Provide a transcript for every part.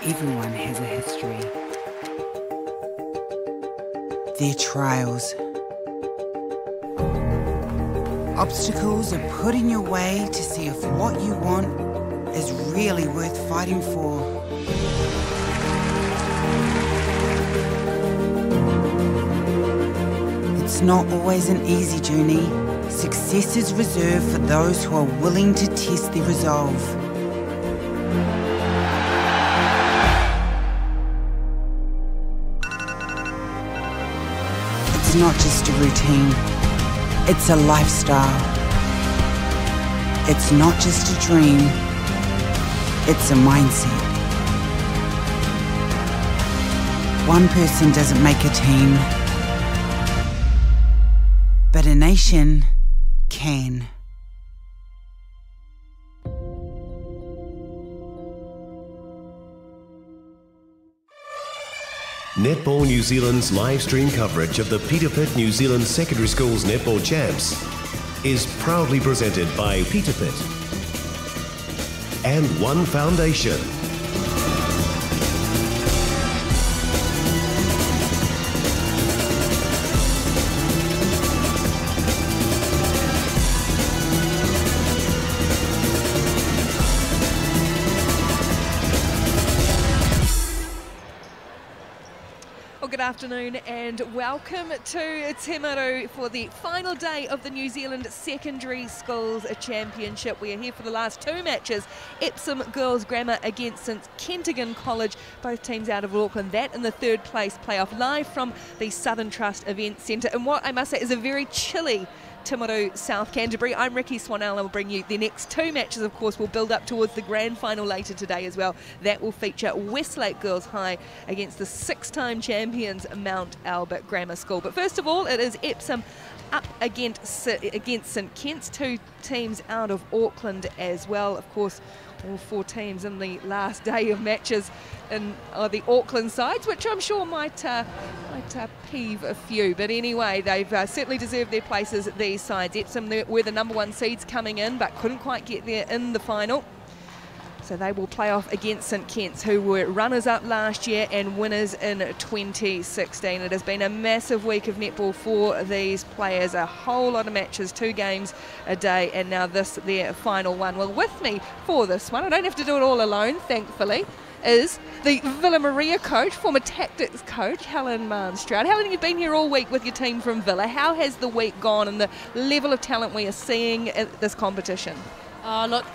Everyone has a history. Their trials. Obstacles are put in your way to see if what you want is really worth fighting for. It's not always an easy journey. Success is reserved for those who are willing to test their resolve. It's not just a routine, it's a lifestyle. It's not just a dream, it's a mindset. One person doesn't make a team, but a nation can. Netball New Zealand's live stream coverage of the Pita New Zealand Secondary Schools Netball Champs is proudly presented by Pita and One Foundation. Good afternoon and welcome to Timaru for the final day of the New Zealand Secondary Schools Championship. We are here for the last two matches. Epsom Girls Grammar against St Kentigern College, both teams out of Auckland. That in the third place playoff, live from the Southern Trust Event Centre. And what I must say is a very chilly Timaru, South Canterbury. I'm Ricky Swanell. I'll bring you the next two matches. Of course, we'll build up towards the grand final later today as well. That will feature Westlake Girls High against the six-time champions Mount Albert Grammar School. But first of all, it is Epsom up against St Kent's, two teams out of Auckland as well. Of course, all four teams in the last day of matches are the Auckland sides, which I'm sure might peeve a few. But anyway, they've certainly deserved their places, these sides. Epsom were the number one seeds coming in, but couldn't quite get there in the final. So they will play off against St Kent's, who were runners-up last year and winners in 2016. It has been a massive week of netball for these players. A whole lot of matches, 2 games a day, and now this, their final one. Well, with me for this one, I don't have to do it all alone, thankfully, is the Villa Maria coach, former tactics coach, Helen Manstroud. Helen, you've been here all week with your team from Villa. How has the week gone and the level of talent we are seeing at this competition? Oh, look,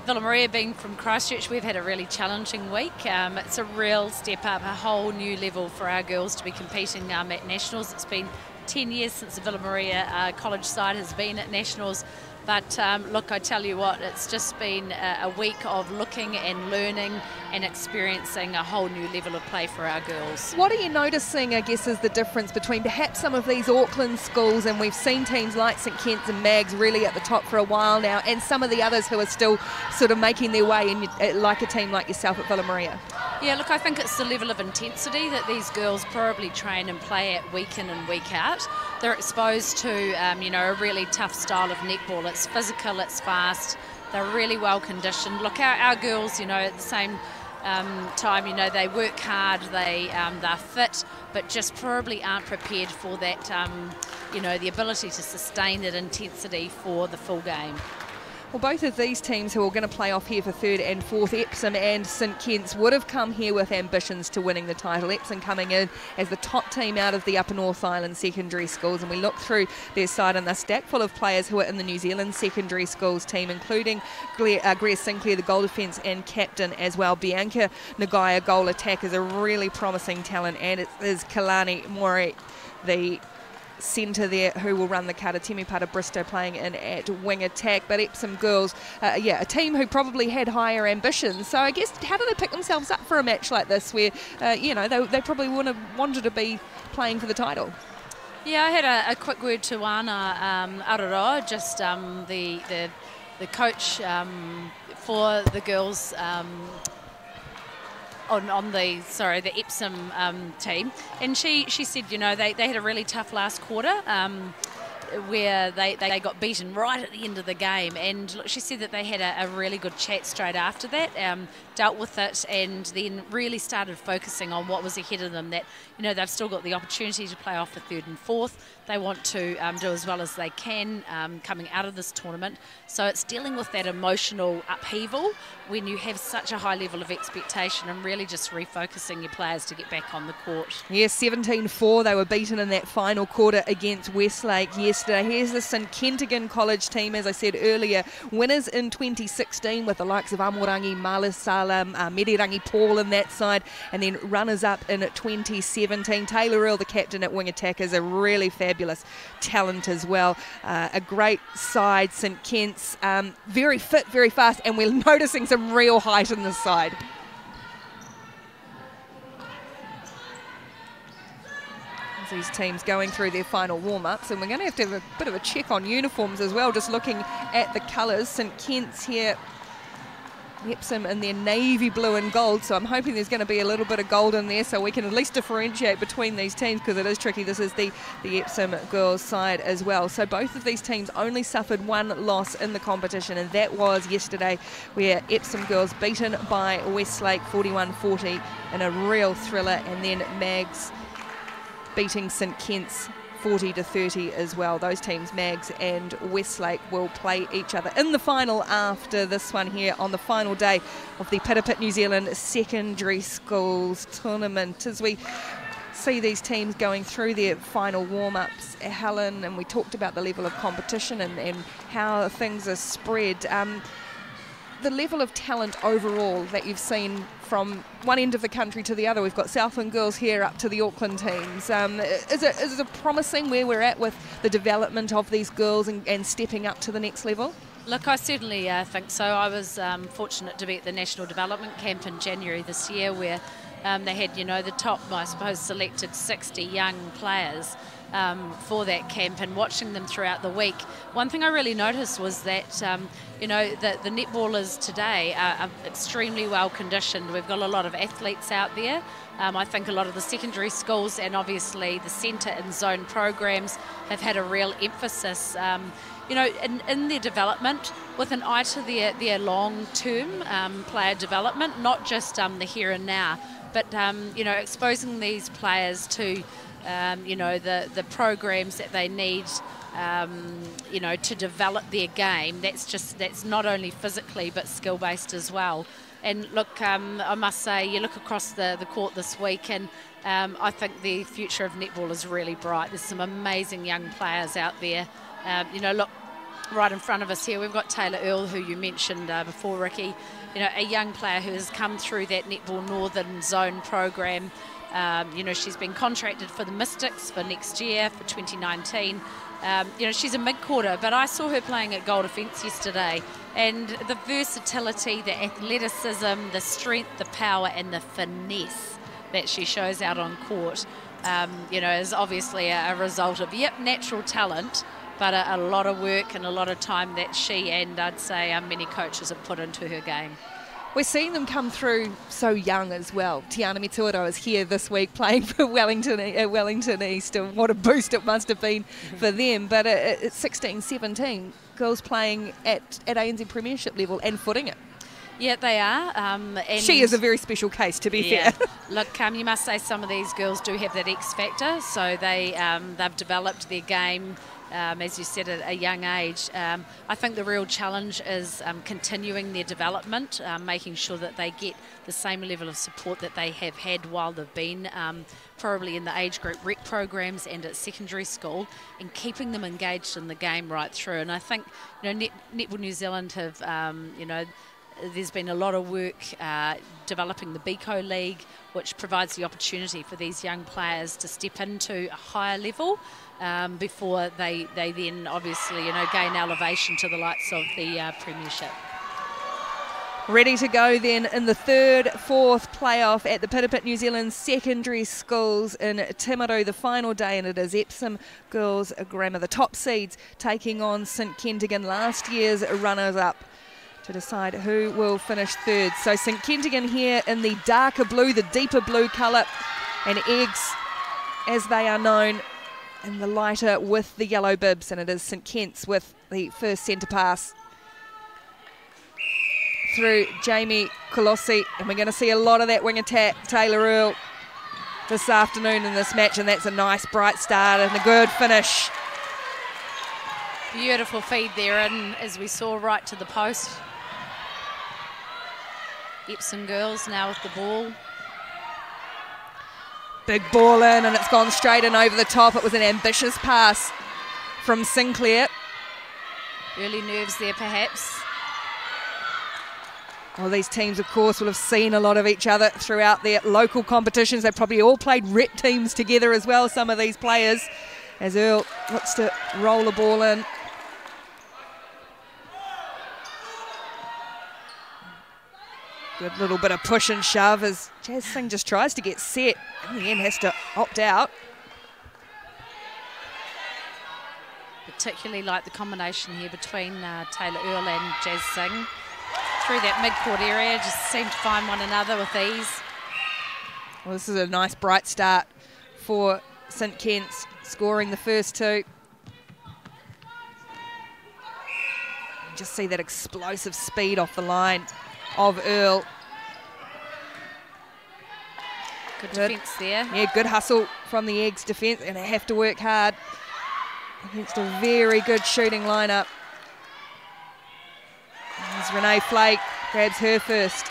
Villa Maria being from Christchurch, we've had a really challenging week. It's a real step up, a whole new level for our girls to be competing at Nationals. It's been 10 years since the Villa Maria college side has been at Nationals. But look, I tell you what, it's just been a week of looking and learning and experiencing a whole new level of play for our girls. What are you noticing, I guess, is the difference between perhaps some of these Auckland schools, and we've seen teams like St Kent's and Mags really at the top for a while now, and some of the others who are still sort of making their way in, like a team like yourself at Villa Maria? Yeah, look, I think it's the level of intensity that these girls probably train and play at week in and week out. They're exposed to, you know, a really tough style of netball. It's physical, it's fast, they're really well conditioned. Look, our girls, you know, at the same time, you know, they work hard, they're fit, but just probably aren't prepared for that, you know, the ability to sustain that intensity for the full game. Well, both of these teams who are going to play off here for third and fourth, Epsom and St Kent's, would have come here with ambitions to winning the title. Epsom coming in as the top team out of the Upper North Island secondary schools, and we look through their side and they're stacked full of players who are in the New Zealand secondary schools team, including Greer Sinclair, the goal defence and captain as well. Bianca Nagaya, goal attack, is a really promising talent, and it is Kalani Mori, the centre there, who will run the kata. Temi Pata Bristow playing in at wing attack. But Epsom Girls, yeah, a team who probably had higher ambitions. So I guess, how do they pick themselves up for a match like this where, you know, they probably would have wanted to be playing for the title? Yeah, I had a quick word to Ana Aroa, just the coach for the girls. on the Epsom team, and she said, you know, they had a really tough last quarter. Where they got beaten right at the end of the game, and look, she said that they had a really good chat straight after that, dealt with it, and then really started focusing on what was ahead of them, that, you know, they've still got the opportunity to play off for third and fourth. They want to do as well as they can coming out of this tournament. So it's dealing with that emotional upheaval when you have such a high level of expectation, and really just refocusing your players to get back on the court. Yes, 17-4 they were beaten in that final quarter against Westlake yesterday. Here's the St Kentigern College team, as I said earlier, winners in 2016 with the likes of Amorangi, Malasala, Medirangi Paul in that side, and then runners-up in 2017. Taylor Earl, the captain at wing attack, is a really fabulous talent as well. A great side, St Kent's, very fit, very fast, and we're noticing some real height in this side. These teams going through their final warm-ups, and we're going to have a bit of a check on uniforms as well, just looking at the colours. St Kent's here, Epsom in their navy blue and gold, so I'm hoping there's going to be a little bit of gold in there so we can at least differentiate between these teams, because it is tricky. This is the Epsom Girls side as well. So both of these teams only suffered one loss in the competition, and that was yesterday, where Epsom Girls beaten by Westlake 41-40 in a real thriller, and then Mags beating St Kent's 40-30 as well. Those teams, Mags and Westlake, will play each other in the final after this one here on the final day of the Pita New Zealand Secondary Schools Tournament. As we see these teams going through their final warm-ups, Helen, and we talked about the level of competition and how things are spread. The level of talent overall that you've seen from one end of the country to the other. We've got Southland Girls here up to the Auckland teams. Is it promising where we're at with the development of these girls and stepping up to the next level? Look, I certainly think so. I was fortunate to be at the National Development Camp in January this year, where they had, you know, the top, I suppose, selected 60 young players for that camp, and watching them throughout the week. One thing I really noticed was that, you know, the netballers today are extremely well conditioned. We've got a lot of athletes out there. I think a lot of the secondary schools and obviously the centre and zone programs have had a real emphasis, you know, in their development, with an eye to their long-term player development, not just the here and now, but, you know, exposing these players to you know, the programs that they need, you know, to develop their game. That's not only physically but skill-based as well. And look, I must say, you look across the court this week, and I think the future of netball is really bright. There's some amazing young players out there. You know, look, right in front of us here, we've got Taylor Earl, who you mentioned before, Ricky. You know, a young player who has come through that Netball Northern Zone program. You know, she's been contracted for the Mystics for next year, for 2019. You know, she's a mid-quarter, but I saw her playing at goal defence yesterday, and the versatility, the athleticism, the strength, the power and the finesse that she shows out on court, you know, is obviously a result of, natural talent, but a lot of work and a lot of time that she and I'd say many coaches have put into her game. We're seeing them come through so young as well. Tiana Mituaro is here this week playing for Wellington East, and what a boost it must have been for them. But at 16, 17, girls playing at ANZ Premiership level and footing it. Yeah, they are. And she is a very special case, to be fair. Look, you must say some of these girls do have that X factor, so they've developed their game, as you said, at a young age. I think the real challenge is continuing their development, making sure that they get the same level of support that they have had while they've been probably in the age group rec programs and at secondary school, and keeping them engaged in the game right through. And I think, you know, Netball New Zealand have, you know, there's been a lot of work developing the BICO League, which provides the opportunity for these young players to step into a higher level before they then obviously, you know, gain elevation to the likes of the Premiership. Ready to go then in the third, fourth playoff at the Pita New Zealand Secondary Schools in Timaru, the final day, and it is Epsom Girls Grammar, the top seeds, taking on St Kentigern, last year's runners-up, to decide who will finish third. So St Kentigern here in the darker blue, the deeper blue colour, and Eggs, as they are known, in the lighter with the yellow bibs, and it is St Kent's with the first centre pass through Jamie Colossi, and we're going to see a lot of that wing attack, Taylor Earl, this afternoon in this match, and that's a nice bright start and a good finish. Beautiful feed there, and as we saw, right to the post. Epsom Girls now with the ball. Big ball in, and it's gone straight in over the top. It was an ambitious pass from Sinclair. Early nerves there, perhaps. Well, these teams, of course, will have seen a lot of each other throughout their local competitions. They've probably all played rep teams together as well, some of these players, as Earl looks to roll the ball in. Good little bit of push and shove as Jazz Singh just tries to get set. In the end, has to opt out. Particularly like the combination here between Taylor Earl and Jazz Singh. Through that mid-court area, just seem to find one another with ease. Well, this is a nice bright start for St Kent's, scoring the first two. Just see that explosive speed off the line of Earl. Good defence there. Yeah, good hustle from the Eggs defence, and they have to work hard against a very good shooting lineup. As Renee Flake grabs her first.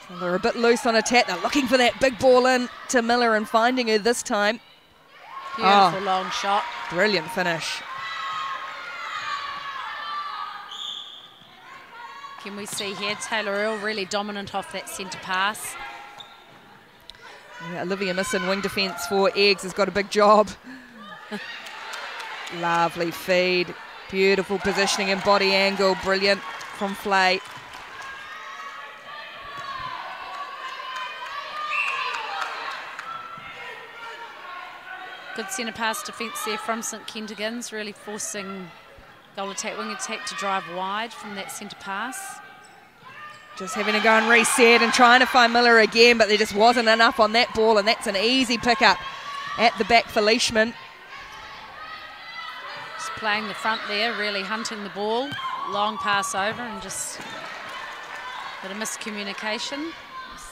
So they're a bit loose on attack. They're looking for that big ball in to Miller and finding her this time. Beautiful long shot. Brilliant finish. Can we see here Taylor Earl really dominant off that centre pass. Yeah, Olivia Misson, wing defence for Eggs, has got a big job. Lovely feed. Beautiful positioning and body angle. Brilliant from Flay. Good centre pass defence there from St Kentigern's, really forcing goal attack, wing attack to drive wide from that centre pass. Just having to go and reset and trying to find Miller again, but there just wasn't enough on that ball, and that's an easy pickup at the back for Leishman. Just playing the front there, really hunting the ball. Long pass over and just a bit of miscommunication.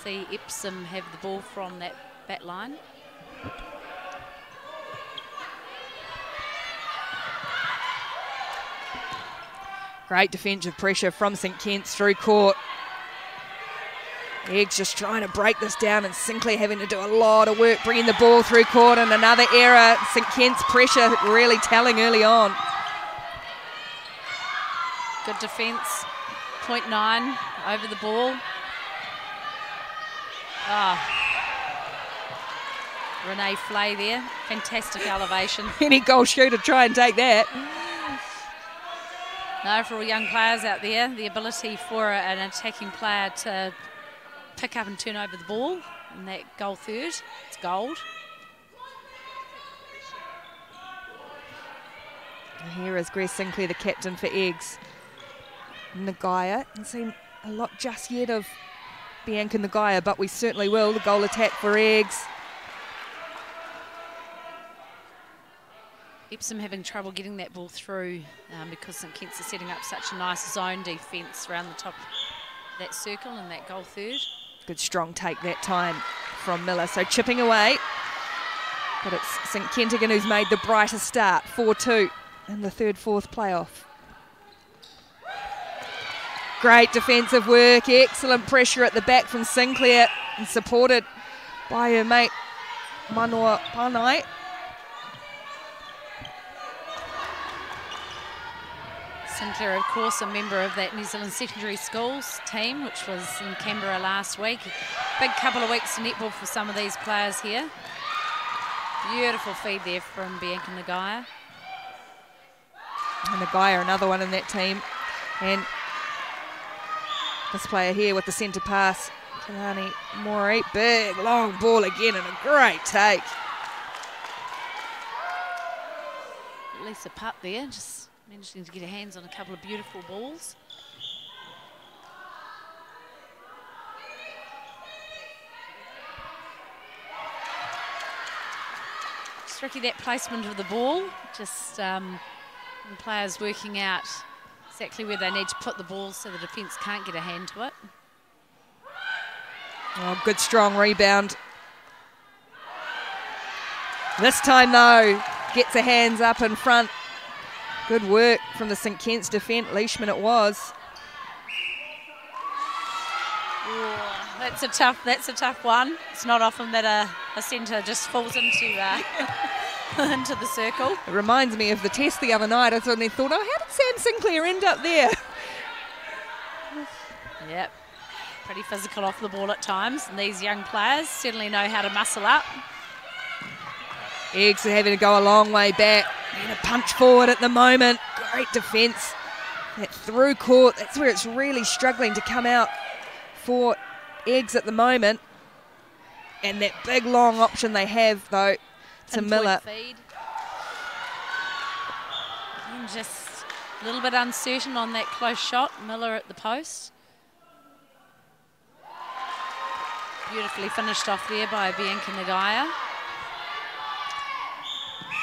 See Epsom have the ball from that back line. Great defensive pressure from St Kent's through court. Eggs just trying to break this down, and Sinclair having to do a lot of work bringing the ball through court, and another error. St Kent's pressure really telling early on. Good defence. 0.9 over the ball. Renee Flay there. Fantastic elevation. Any goal shooter try and take that. No, for all young players out there, the ability for an attacking player to pick up and turn over the ball in that goal third, it's gold. And here is Grace Sinclair, the captain for Eggs. Nagaya, haven't seen a lot just yet of Bianca Nagaya, but we certainly will. The goal attack for Eggs. Epsom having trouble getting that ball through because St Kent's are setting up such a nice zone defence around the top of that circle and that goal third. Good strong take that time from Miller. So chipping away. But it's St Kentigern who's made the brighter start. 4-2 in the third-fourth playoff. Great defensive work. Excellent pressure at the back from Sinclair and supported by her mate Manoa Panai. Sinclair, of course, a member of that New Zealand secondary schools team, which was in Canberra last week. Big couple of weeks of netball for some of these players here. Beautiful feed there from Bianca Nagaya. And Nagaya, another one in that team. And this player here with the centre pass, Kalani Mori. Big, long ball again and a great take. Lisa Putt there, just managing to get her hands on a couple of beautiful balls. It's tricky, that placement of the ball, just players working out exactly where they need to put the ball so the defence can't get a hand to it. Oh, good strong rebound. This time though, gets her hands up in front. Good work from the St Kitts defence. Leishman it was. Oh, that's a tough one. It's not often that a centre just falls into into the circle. It reminds me of the test the other night. I suddenly thought, oh, how did Sam Sinclair end up there? Yep, pretty physical off the ball at times, and these young players certainly know how to muscle up. Eggs are having to go a long way back. Need a punch forward at the moment. Great defence. That through court, that's where it's really struggling to come out for Eggs at the moment. And that big long option they have though to Miller. Feed. And just a little bit uncertain on that close shot. Miller at the post. Beautifully finished off there by Bianca Nagaya.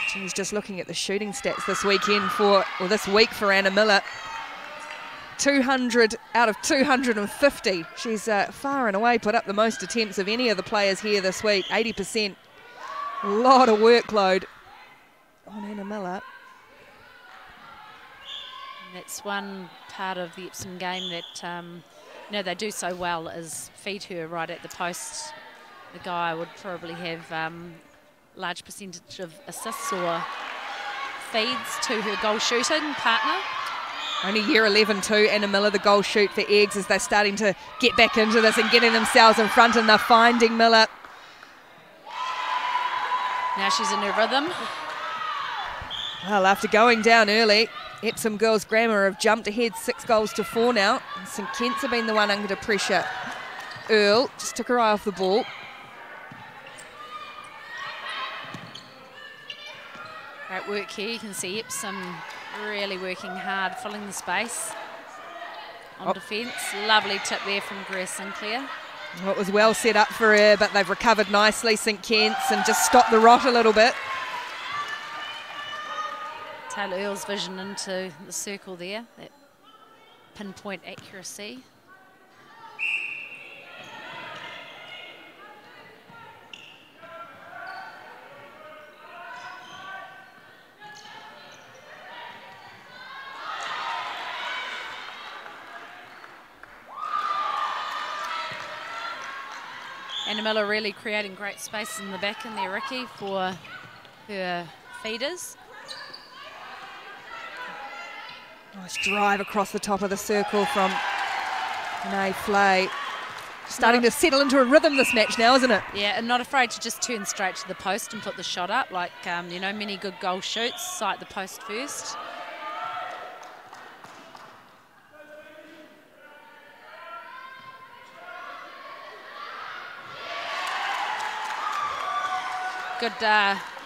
She's just looking at the shooting stats this weekend this week for Anna Miller. 200 out of 250. She's far and away put up the most attempts of any of the players here this week, 80%. A lot of workload on Anna Miller. And that's one part of the Epsom game that they do so well, is feed her right at the post. The guy would probably have large percentage of assists or feeds to her goal shooting partner. Only year 11 too, Anna Miller, the goal shoot for Eggs, as they're starting to get back into this and getting themselves in front, and they're finding Miller. Now she's in her rhythm. Well, after going down early, Epsom Girls Grammar have jumped ahead 6-4 now. And St Kitts have been the one under pressure. Earl just took her eye off the ball. Great work here. You can see Epsom really working hard, filling the space on defence. Lovely tip there from Grace Sinclair. Well, it was well set up for her, but they've recovered nicely, St Kitts, and just stopped the rot a little bit. Taylor Earl's vision into the circle there, that pinpoint accuracy. Anna Miller really creating great space in the back in there, Ricky, for her feeders. Nice drive across the top of the circle from Renee Flay. Starting to settle into a rhythm this match now, isn't it? Yeah, and not afraid to just turn straight to the post and put the shot up. Like, many good goal shoots, sight the post first. Good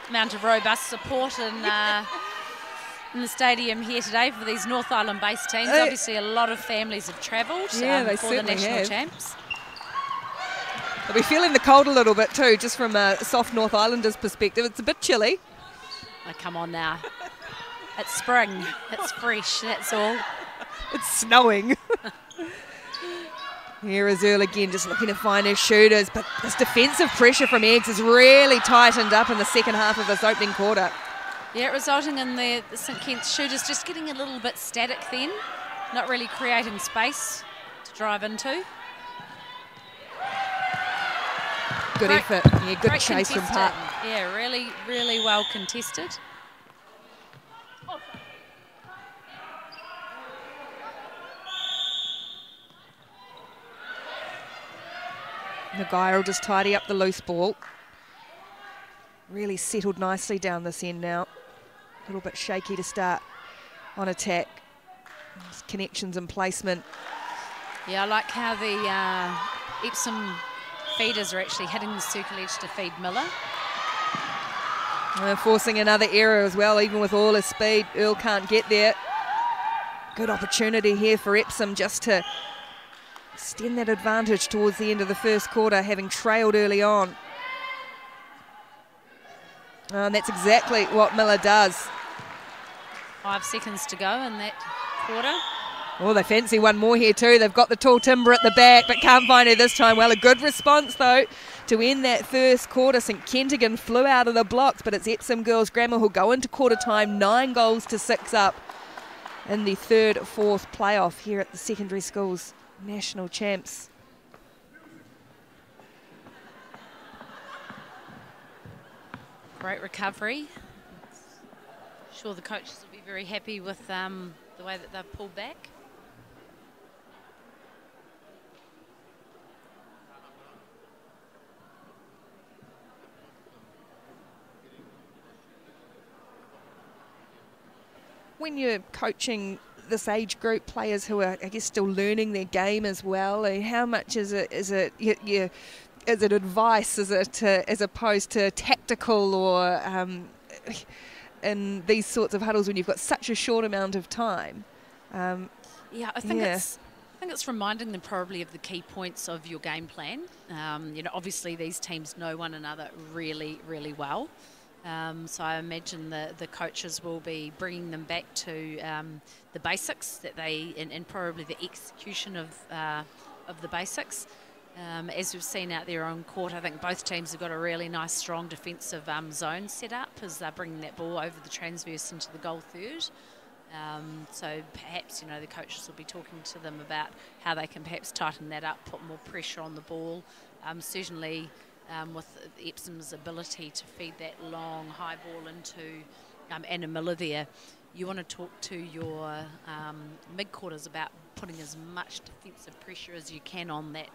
amount of robust support in the stadium here today for these North Island-based teams. Obviously, a lot of families have travelled for the national champs. They'll be feeling the cold a little bit too, just from a soft North Islanders perspective. It's a bit chilly. Oh, come on now. It's spring. It's fresh, that's all. It's snowing. Here is Earl again, just looking to find his shooters, but this defensive pressure from Eggs has really tightened up in the second half of this opening quarter. Yeah, resulting in the St Kitts shooters just getting a little bit static then, not really creating space to drive into. Good effort. Yeah, good chase from Pat. Yeah, really, really well contested. Nagaya will just tidy up the loose ball. Really settled nicely down this end now. A little bit shaky to start on attack. Just connections and placement. Yeah, I like how the Epsom feeders are actually hitting the circle edge to feed Miller. Forcing another error as well, even with all his speed. Earl can't get there. Good opportunity here for Epsom just to extend that advantage towards the end of the first quarter, having trailed early on. And that's exactly what Miller does. 5 seconds to go in that quarter. Oh, they fancy one more here too. They've got the tall timber at the back, but can't find her this time. Well, a good response though to end that first quarter. St Kentigern flew out of the blocks, but it's Epsom Girls Grammar who'll go into quarter time 9 goals to 6 up in the 3rd, 4th playoff here at the Secondary Schools National Champs. Great recovery. Sure the coaches will be very happy with the way that they've pulled back. When you're coaching this age group, players who are, I guess, still learning their game as well, how much is it advice, as opposed to tactical, or in these sorts of huddles when you've got such a short amount of time? Yeah, I think it's reminding them probably of the key points of your game plan. You know, obviously these teams know one another really, really well. So I imagine the coaches will be bringing them back to the basics that and probably the execution of the basics. As we've seen out there on court, I think both teams have got a really nice, strong defensive zone set up as they're bringing that ball over the transverse into the goal third. So perhaps, you know, the coaches will be talking to them about how they can perhaps tighten that up, put more pressure on the ball. Certainly with Epsom's ability to feed that long high ball into Anna Miller there, you want to talk to your mid-quarters about putting as much defensive pressure as you can on that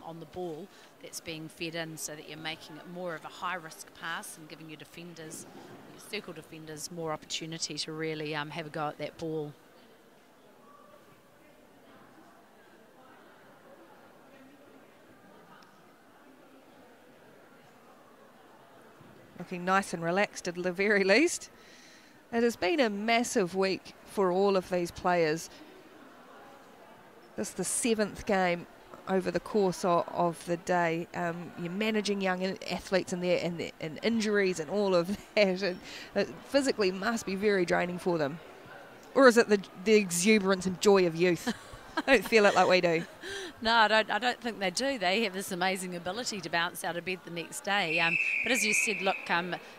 on the ball that's being fed in, so that you're making it more of a high-risk pass and giving your defenders, your circle defenders, more opportunity to really have a go at that ball. Looking nice and relaxed at the very least. It has been a massive week for all of these players. This is the 7th game over the course of the day. You're managing young athletes and injuries and all of that. It physically must be very draining for them. Or is it the exuberance and joy of youth? I don't feel it like we do. No, I don't think they do. They have this amazing ability to bounce out of bed the next day. But as you said, look,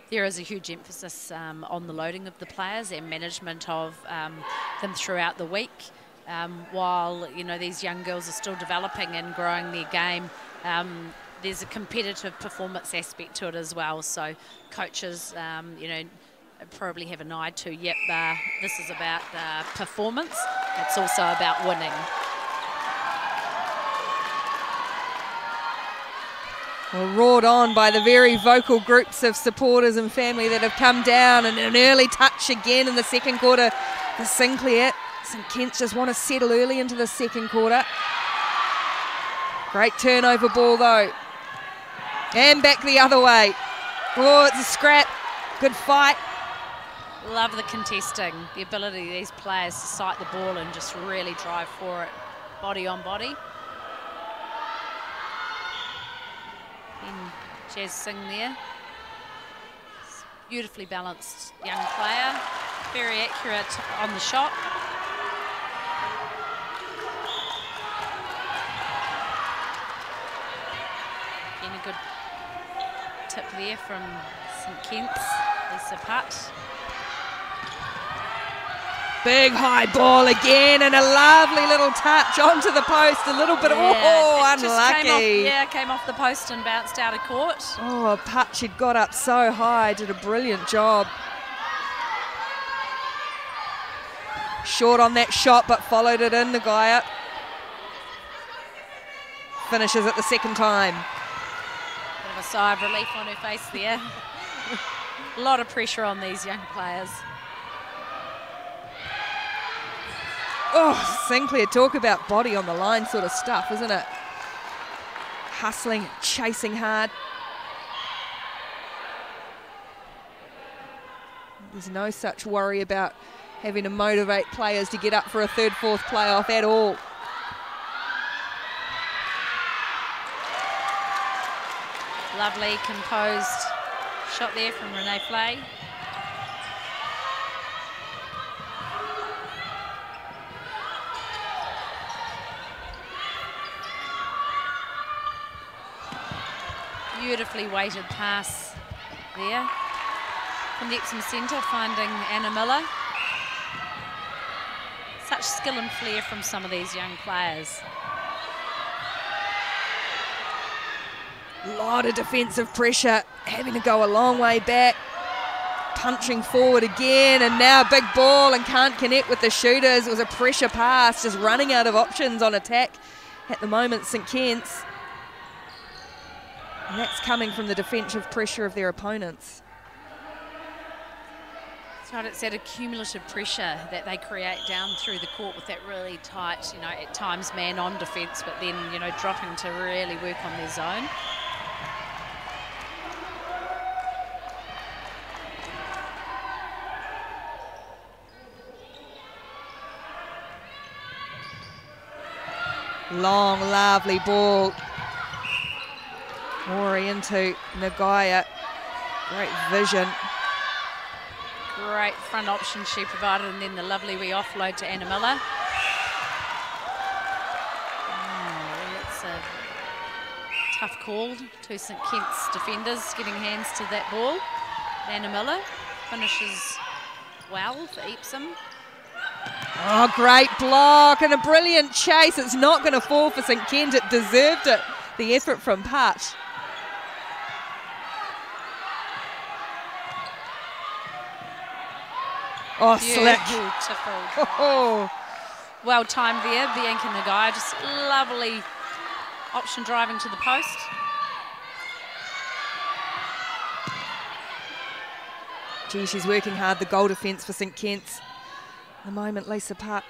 there is a huge emphasis on the loading of the players and management of them throughout the week. While, you know, these young girls are still developing and growing their game, there's a competitive performance aspect to it as well. So coaches, you know, probably have an eye to, yep, this is about performance. It's also about winning. Well, roared on by the very vocal groups of supporters and family that have come down, and an early touch again in the second quarter for Sinclair. St Kent's just want to settle early into the second quarter. Great turnover ball though. And back the other way. Oh, it's a scrap. Good fight. Love the contesting, the ability of these players to sight the ball and just really drive for it, body on body. And Jazz Singh there. Beautifully balanced young player, very accurate on the shot. Again, a good tip there from St Kent's, Lisa Putt. Big high ball again, and a lovely little touch onto the post. A little bit of, unlucky. Came off the post and bounced out of court. Oh, Putt, she'd got up so high, did a brilliant job. Short on that shot, but followed it in, Nagaya. Finishes it the second time. Bit of a sigh of relief on her face there. A lot of pressure on these young players. Oh, Sinclair, talk about body on the line sort of stuff, isn't it? Hustling, chasing hard. There's no such worry about having to motivate players to get up for a third, fourth playoff at all. Lovely, composed shot there from Renee Flay. Beautifully weighted pass there from the Epsom centre, finding Anna Miller. Such skill and flair from some of these young players. A lot of defensive pressure, having to go a long way back, punching forward again, and now a big ball and can't connect with the shooters. It was a pressure pass, just running out of options on attack at the moment, St Kitts. And that's coming from the defensive pressure of their opponents. That's right, it's that accumulative pressure that they create down through the court with that really tight, you know, at times man on defence, but then, you know, dropping to really work on their zone. Long, lovely ball. Mori into Nagaya. Great vision. Great front option she provided, and then the lovely wee offload to Anna Miller. Oh, that's a tough call to St Kitts defenders getting hands to that ball. Anna Miller finishes well for Epsom. Oh, great block and a brilliant chase. It's not going to fall for St Kitts. It deserved it. The effort from Pat. Oh, slick. Beautiful. Oh. Well timed there, Bianca Nagaya. Just lovely option driving to the post. Gee, she's working hard, the goal defence for St Kitts. At the moment, Lisa Pat.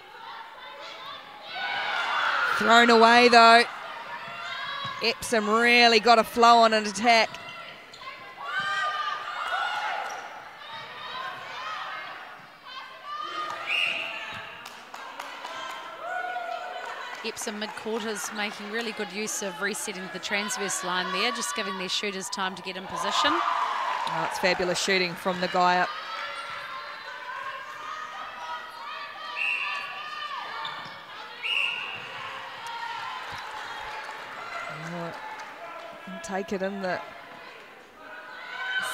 Thrown away, though. Epsom really got a flow on an attack. Epsom mid-quarters making really good use of resetting the transverse line there, just giving their shooters time to get in position. Oh, it's fabulous shooting from Nagaya. Take it in the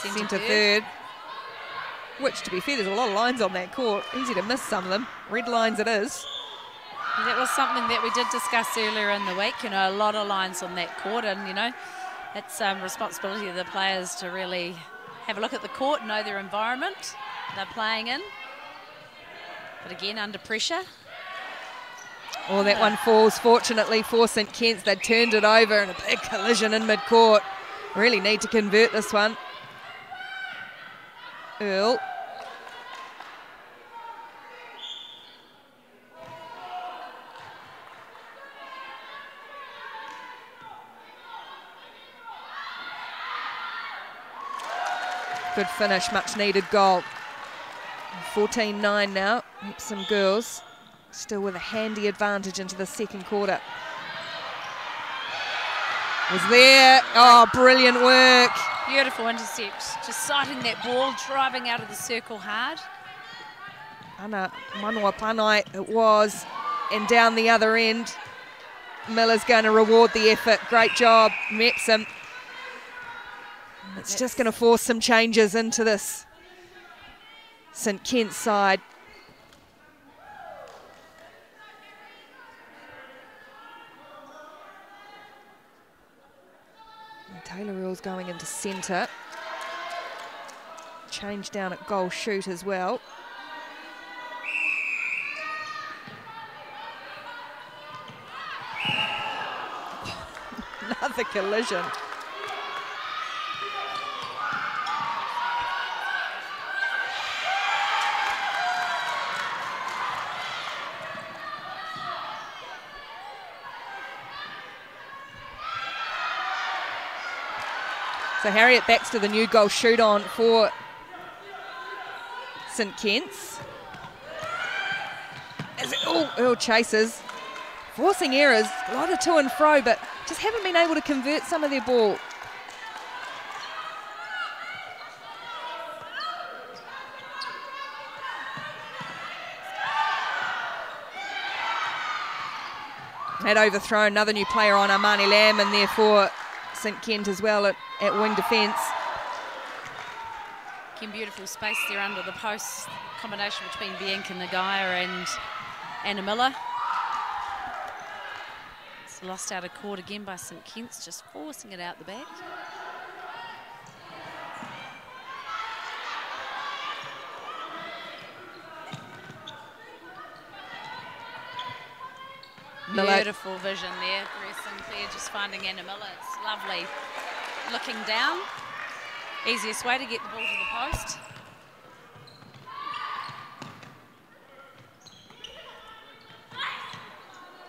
centre third. Which, to be fair, there's a lot of lines on that court. Easy to miss some of them. Red lines it is. That was something that we did discuss earlier in the week. You know, a lot of lines on that court, and, you know, it's responsibility of the players to really have a look at the court, know their environment they're playing in. But again, under pressure. Oh, that one falls, fortunately, for St Kitts. They turned it over and a big collision in mid-court. Really need to convert this one. Earl. Good finish, much needed goal. 14-9 now, Epsom Girls. Still with a handy advantage into the second quarter. Was there. Oh, brilliant work. Beautiful intercept. Just sighting that ball, driving out of the circle hard. Ana Manuapanai it was. And down the other end, Miller's going to reward the effort. Great job, Epsom. It's just going to force some changes into this St Kitts side. Taylor Earls going into centre. Change down at goal shoot as well. Another collision. So Harriet Baxter, the new goal shoot on for St Kitts. Earl chases, forcing errors, a lot of to and fro, but just haven't been able to convert some of their ball. Had overthrown another new player on Armani Lamb, and therefore St Kent as well at wing defence. Again, beautiful space there under the post. Combination between Bianca Nagaya and Anna Miller. It's lost out of court again by St Kitts, just forcing it out the back. Beautiful vision there. Grace Sinclair just finding Anna Miller. It's lovely. Looking down. Easiest way to get the ball to the post.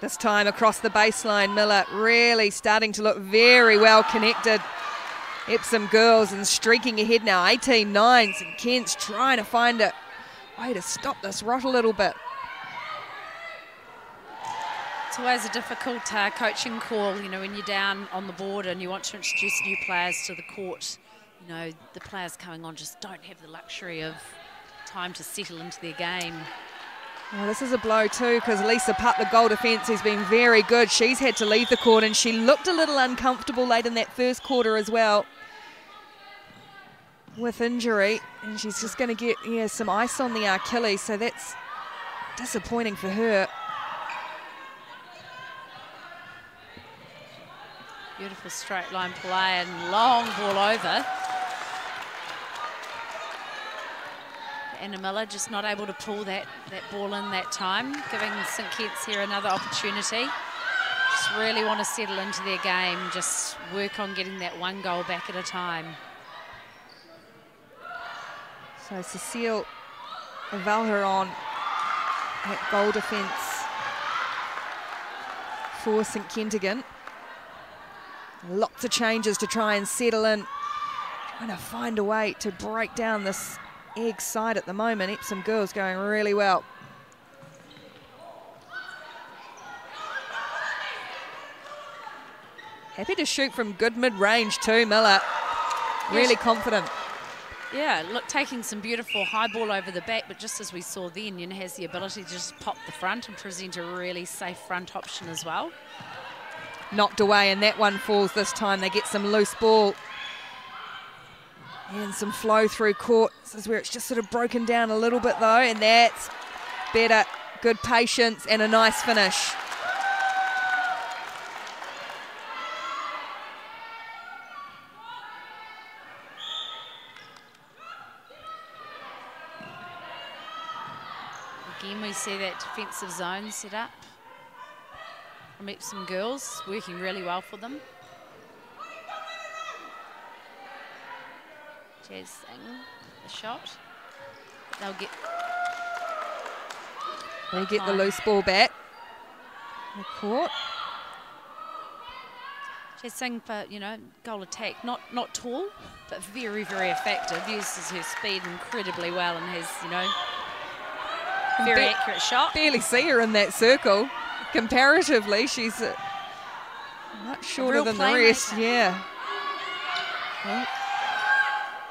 This time across the baseline, Miller really starting to look very well connected. Epsom Girls and streaking ahead now, 18-9. St Kent's trying to find a way to stop this rot a little bit. It's always a difficult coaching call, you know, when you're down on the board and you want to introduce new players to the court. You know, the players coming on just don't have the luxury of time to settle into their game. Well, this is a blow too, because Lisa Putt, the goal defence, has been very good. She's had to leave the court, and she looked a little uncomfortable late in that first quarter as well with injury, and she's just going to get some ice on the Achilles, so that's disappointing for her. Beautiful straight line play and long ball over. Anna Miller just not able to pull that ball in that time, giving St Kitts here another opportunity. Just really want to settle into their game, just work on getting that one goal back at a time. So Cecile Valheron at goal defence for St Kentigern. Lots of changes to try and settle in, trying to find a way to break down this Egg side at the moment. Epsom Girls going really well. Happy to shoot from good mid-range too, Miller. Really confident. Yeah, look, taking some beautiful high ball over the back, but just as we saw then, you know, has the ability to just pop the front and present a really safe front option as well. Knocked away, and that one falls this time. They get some loose ball. And some flow through court. This is where it's just sort of broken down a little bit though, and that's better. Good patience and a nice finish. Again, we see that defensive zone set up from Epsom Girls, working really well for them. Jazz Singh, the shot. They get the loose ball back. The court. Jazz Singh, for, you know, goal attack, not tall, but very, very effective. Uses her speed incredibly well and has, you know, very accurate shot. Barely see her in that circle. Comparatively, she's much shorter than the rest. Yeah. Well,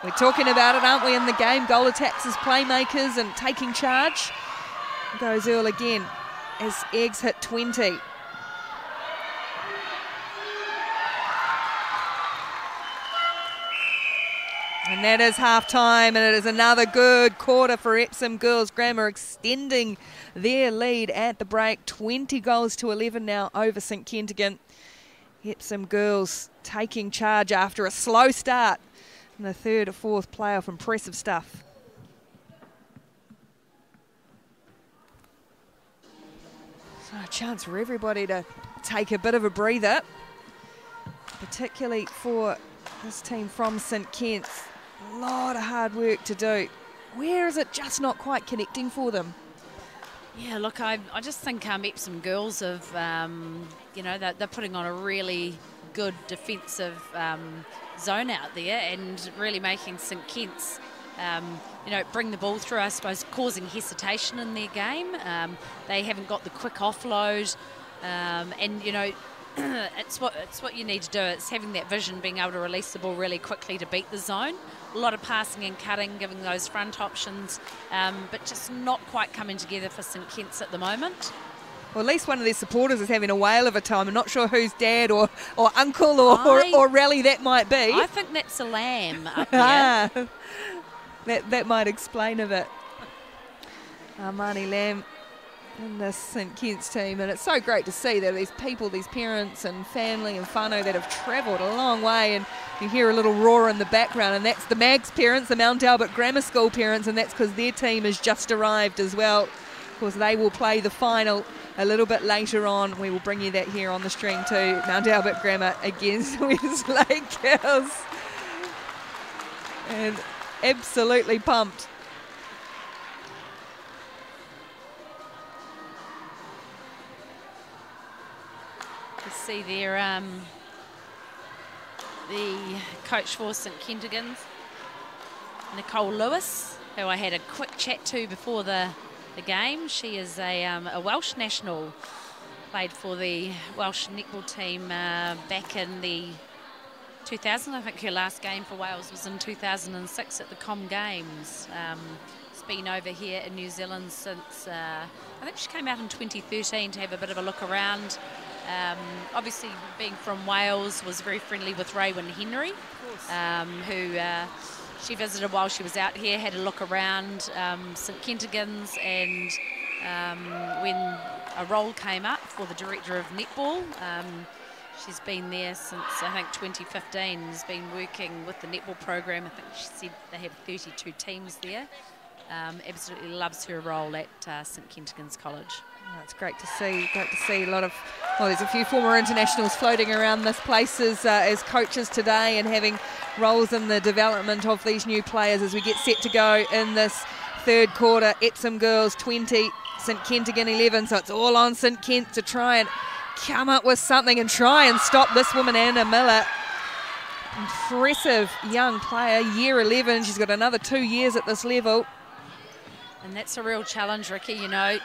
we're talking about it, aren't we, in the game? Goal attacks as playmakers and taking charge. Goes Earl again as Eggs hit 20. And that is half-time, and it is another good quarter for Epsom Girls Grammar, extending their lead at the break. 20 goals to 11 now over St Kentigern. Epsom Girls taking charge after a slow start in the third or fourth playoff. Impressive stuff. So a chance for everybody to take a bit of a breather, particularly for this team from St Kitts. A lot of hard work to do. Where is it just not quite connecting for them? Yeah, look, I just think Epsom Girls have, you know, they're putting on a really good defensive zone out there and really making St Kitts you know, bring the ball through, I suppose, causing hesitation in their game. They haven't got the quick offload, and, you know, it's what you need to do. It's having that vision, being able to release the ball really quickly to beat the zone. A lot of passing and cutting, giving those front options, but just not quite coming together for St Kitts at the moment. Well, at least one of their supporters is having a whale of a time. I'm not sure whose dad or uncle or rally that might be. I think that's a lamb up here. That might explain a bit. Marnie Lamb in this St Kitts team, and it's so great to see that these people, these parents and family and whānau that have travelled a long way, and you hear a little roar in the background, and that's the Mags parents, the Mount Albert Grammar School parents, and that's because their team has just arrived as well. Of course, they will play the final a little bit later on. We will bring you that here on the stream too. Mount Albert Grammar against Wesley Girls. And absolutely pumped. You see there the coach for St Kentigans, Nicole Lewis, who I had a quick chat to before the game. She is a Welsh national, played for the Welsh netball team back in the 2000. I think her last game for Wales was in 2006 at the Com Games. It's been over here in New Zealand since, I think she came out in 2013 to have a bit of a look around. Obviously, being from Wales, was very friendly with Raewyn Henry, who she visited while she was out here, had a look around St Kentigans, and when a role came up for the director of netball, she's been there since, I think, 2015, has been working with the netball program. I think she said they have 32 teams there. Absolutely loves her role at St Kentigans College. Oh, it's great to see. Great to see a lot of. Well, there's a few former internationals floating around this place as coaches today, and having roles in the development of these new players as we get set to go in this third quarter. Epsom Girls 20, St Kentigin 11. So it's all on St Kent to try and come up with something and try and stop this woman, Anna Miller. Impressive young player, year 11. She's got another 2 years at this level. And that's a real challenge, Ricky, you know.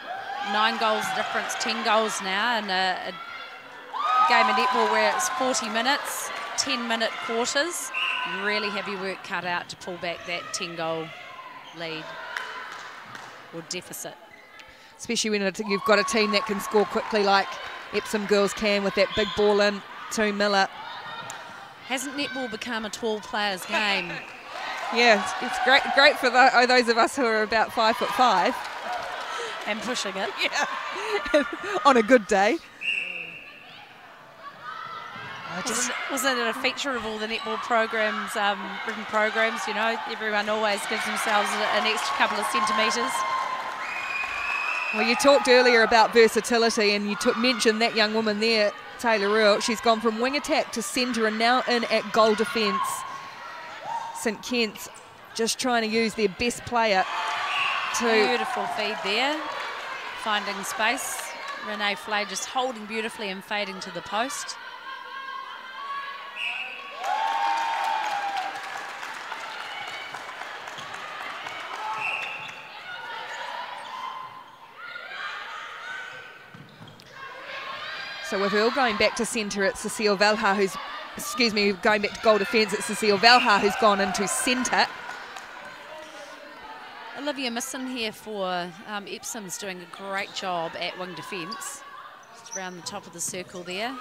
9 goals difference, 10 goals now, and a game of netball where it's 40 minutes, 10-minute quarters. Really heavy work cut out to pull back that 10-goal lead or deficit. Especially when you've got a team that can score quickly like Epsom Girls can with that big ball in to Miller. Hasn't netball become a tall player's game? Yeah, it's great for those of us who are about 5'5". And pushing it. Yeah. On a good day. Wasn't it a feature of all the netball programs, written programs, you know, everyone always gives themselves an extra couple of centimetres. Well, you talked earlier about versatility, and you mentioned that young woman there, Taylor Rule. She's gone from wing attack to centre and now in at goal defence. St Kitts just trying to use their best player to... Beautiful feed there, finding space. Renee Flay just holding beautifully and fading to the post. So with Earl going back to centre, it's Cecile Velha who's, going back to goal defence, it's Cecile Velha who's gone into centre. Olivia Misson here for Epsom's doing a great job at wing defence. Just around the top of the circle there.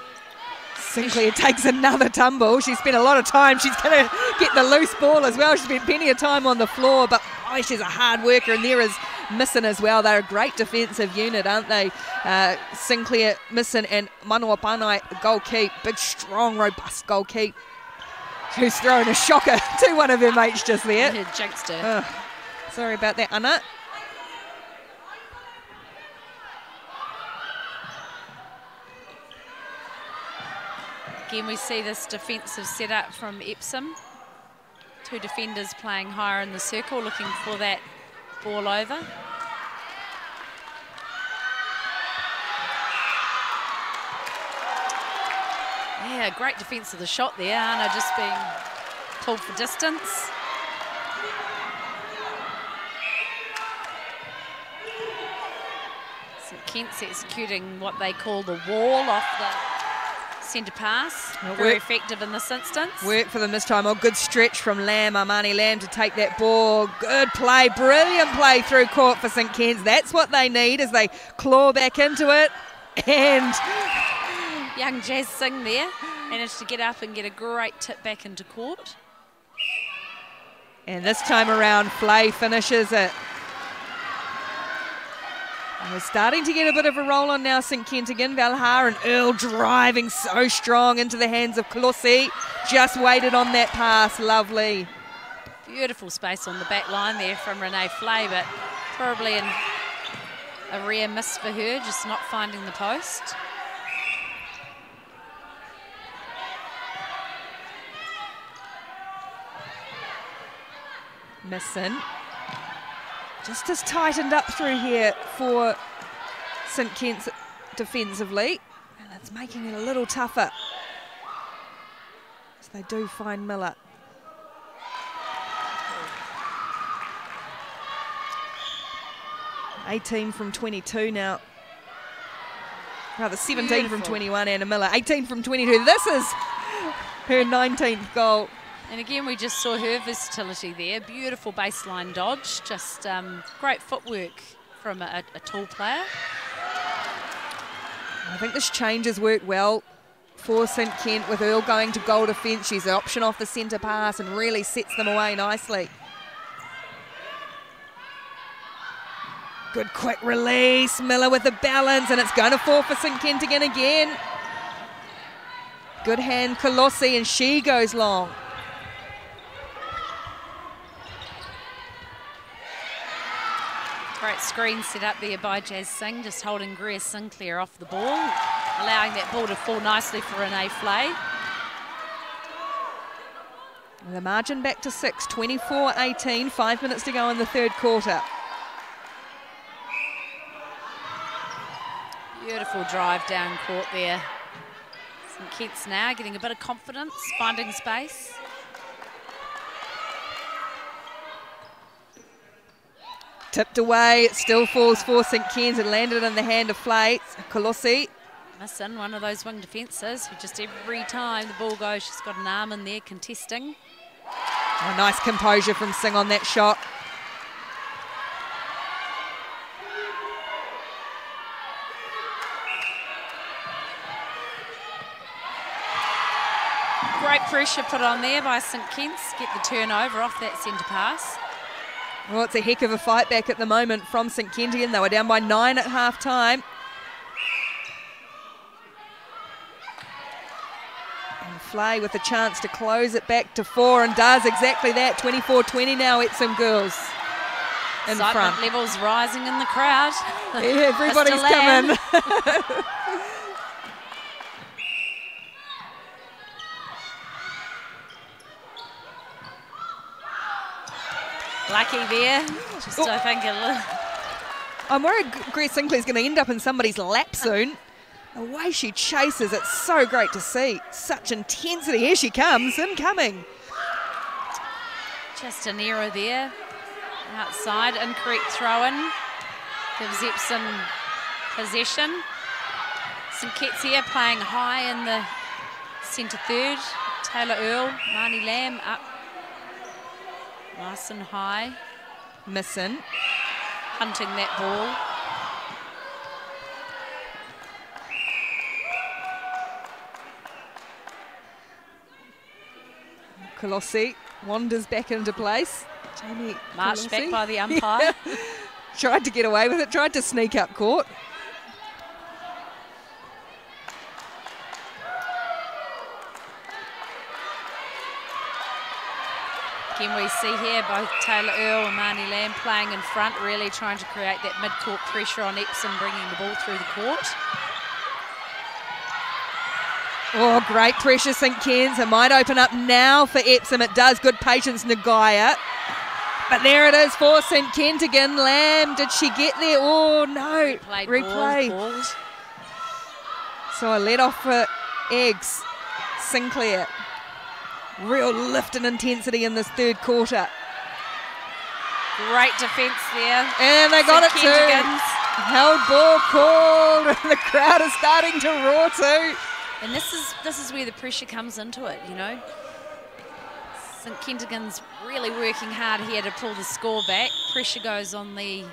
Sinclair takes another tumble. She spent a lot of time. She's going to get the loose ball as well. She spent plenty of time on the floor, but she's a hard worker, and there is Misson as well. They're a great defensive unit, aren't they? Sinclair, Misson and Manoa Panai, goal keep. Big, strong, robust goal keep. Who's throwing a shocker to one of her mates just there. Her jinxed her. Sorry about that, Anna. Again, we see this defensive setup from Epsom. 2 defenders playing higher in the circle, looking for that ball over. Yeah, great defence of the shot there. Anna just being pulled for distance. St Kent's executing what they call the wall off the centre pass. Very effective in this instance. Work for them this time. Oh, good stretch from Lamb, Armani Lamb, to take that ball. Good play, brilliant play through court for St Kent's. That's what they need as they claw back into it. And young Jazz Singh there managed to get up and get a great tip back into court. And this time around, Flay finishes it. And we're starting to get a bit of a roll on now, St Kent again. Valhar and Earl driving so strong into the hands of Colossi. Just waited on that pass, lovely. Beautiful space on the back line there from Renee Flay, but probably a rare miss for her, just not finding the post. Missing. Just as tightened up through here for St Kent's defensively. And it's making it a little tougher. So they do find Miller. (18 from 22 now. Rather 17 from 21, Anna Miller. 18 from 22. This is her 19th goal. And again, we just saw her versatility there. Beautiful baseline dodge. Just great footwork from a tall player. I think this change has worked well for St Kent with Earl going to goal defence. She's an option off the centre pass and really sets them away nicely. Good quick release. Miller with the balance, and it's going to fall for St Kent again. Good hand, Colossi, and she goes long. Great screen set up there by Jazz Singh, just holding Greer Sinclair off the ball, allowing that ball to fall nicely for Renee Flay. The margin back to 6, 24-18, 5 minutes to go in the third quarter. Beautiful drive down court there. St Kent's now getting a bit of confidence, finding space. Tipped away, it still falls for St Kent's. It landed in the hand of Flay. Colossi. Missing one of those wing defences who just every time the ball goes, she's got an arm in there contesting. Oh, nice composure from Singh on that shot. Great pressure put on there by St Kent's. Get the turnover off that centre pass. Well, it's a heck of a fight back at the moment from St Kentian. They were down by 9 at half-time. And Flay with a chance to close it back to 4 and does exactly that. 24-20 now, Epsom Girls in Excitement front. levels rising in the crowd. Yeah, everybody's coming. Lucky there. Just I think a little. I'm worried Grace Sinclair's going to end up in somebody's lap soon. The way she chases, it's so great to see. Such intensity. Here she comes, incoming. Just an error there. Outside, incorrect throw-in. Gives Epsom possession. St Kitts here playing high in the centre third. Taylor Earl, Marnie Lamb up. Nice and high. Missing. Hunting that ball. Colossi wanders back into place. Jamie Marched Colossi. back by the umpire. Yeah. Tried to get away with it, tried to sneak up court. Again, we see here both Taylor Earl and Marnie Lamb playing in front, really trying to create that mid-court pressure on Epsom, bringing the ball through the court. Oh, great pressure, St Ken's. It might open up now for Epsom. It does. Good patience, Nagaya. But there it is for St Kent again. Lamb, did she get there? Oh, no. Replay. So I let off for Eggs. Sinclair. Real lift and intensity in this third quarter. Great defence there. And they got it too. Held ball called, and the crowd is starting to roar too. And this is where the pressure comes into it, you know. St Kentigern's really working hard here to pull the score back. Pressure goes on the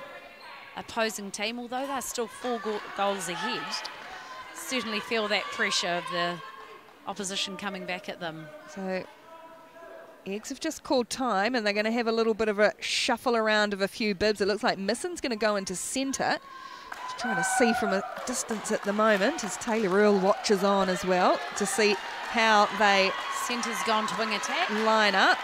opposing team, although they're still 4 goals ahead. Certainly feel that pressure of the opposition coming back at them. So Eggs have just called time, and they're going to have a little bit of a shuffle around of a few bibs. It looks like Misson's going to go into centre. Just trying to see from a distance at the moment as Taylor Earl watches on as well to see how they Centre's gone to wing attack. Line up.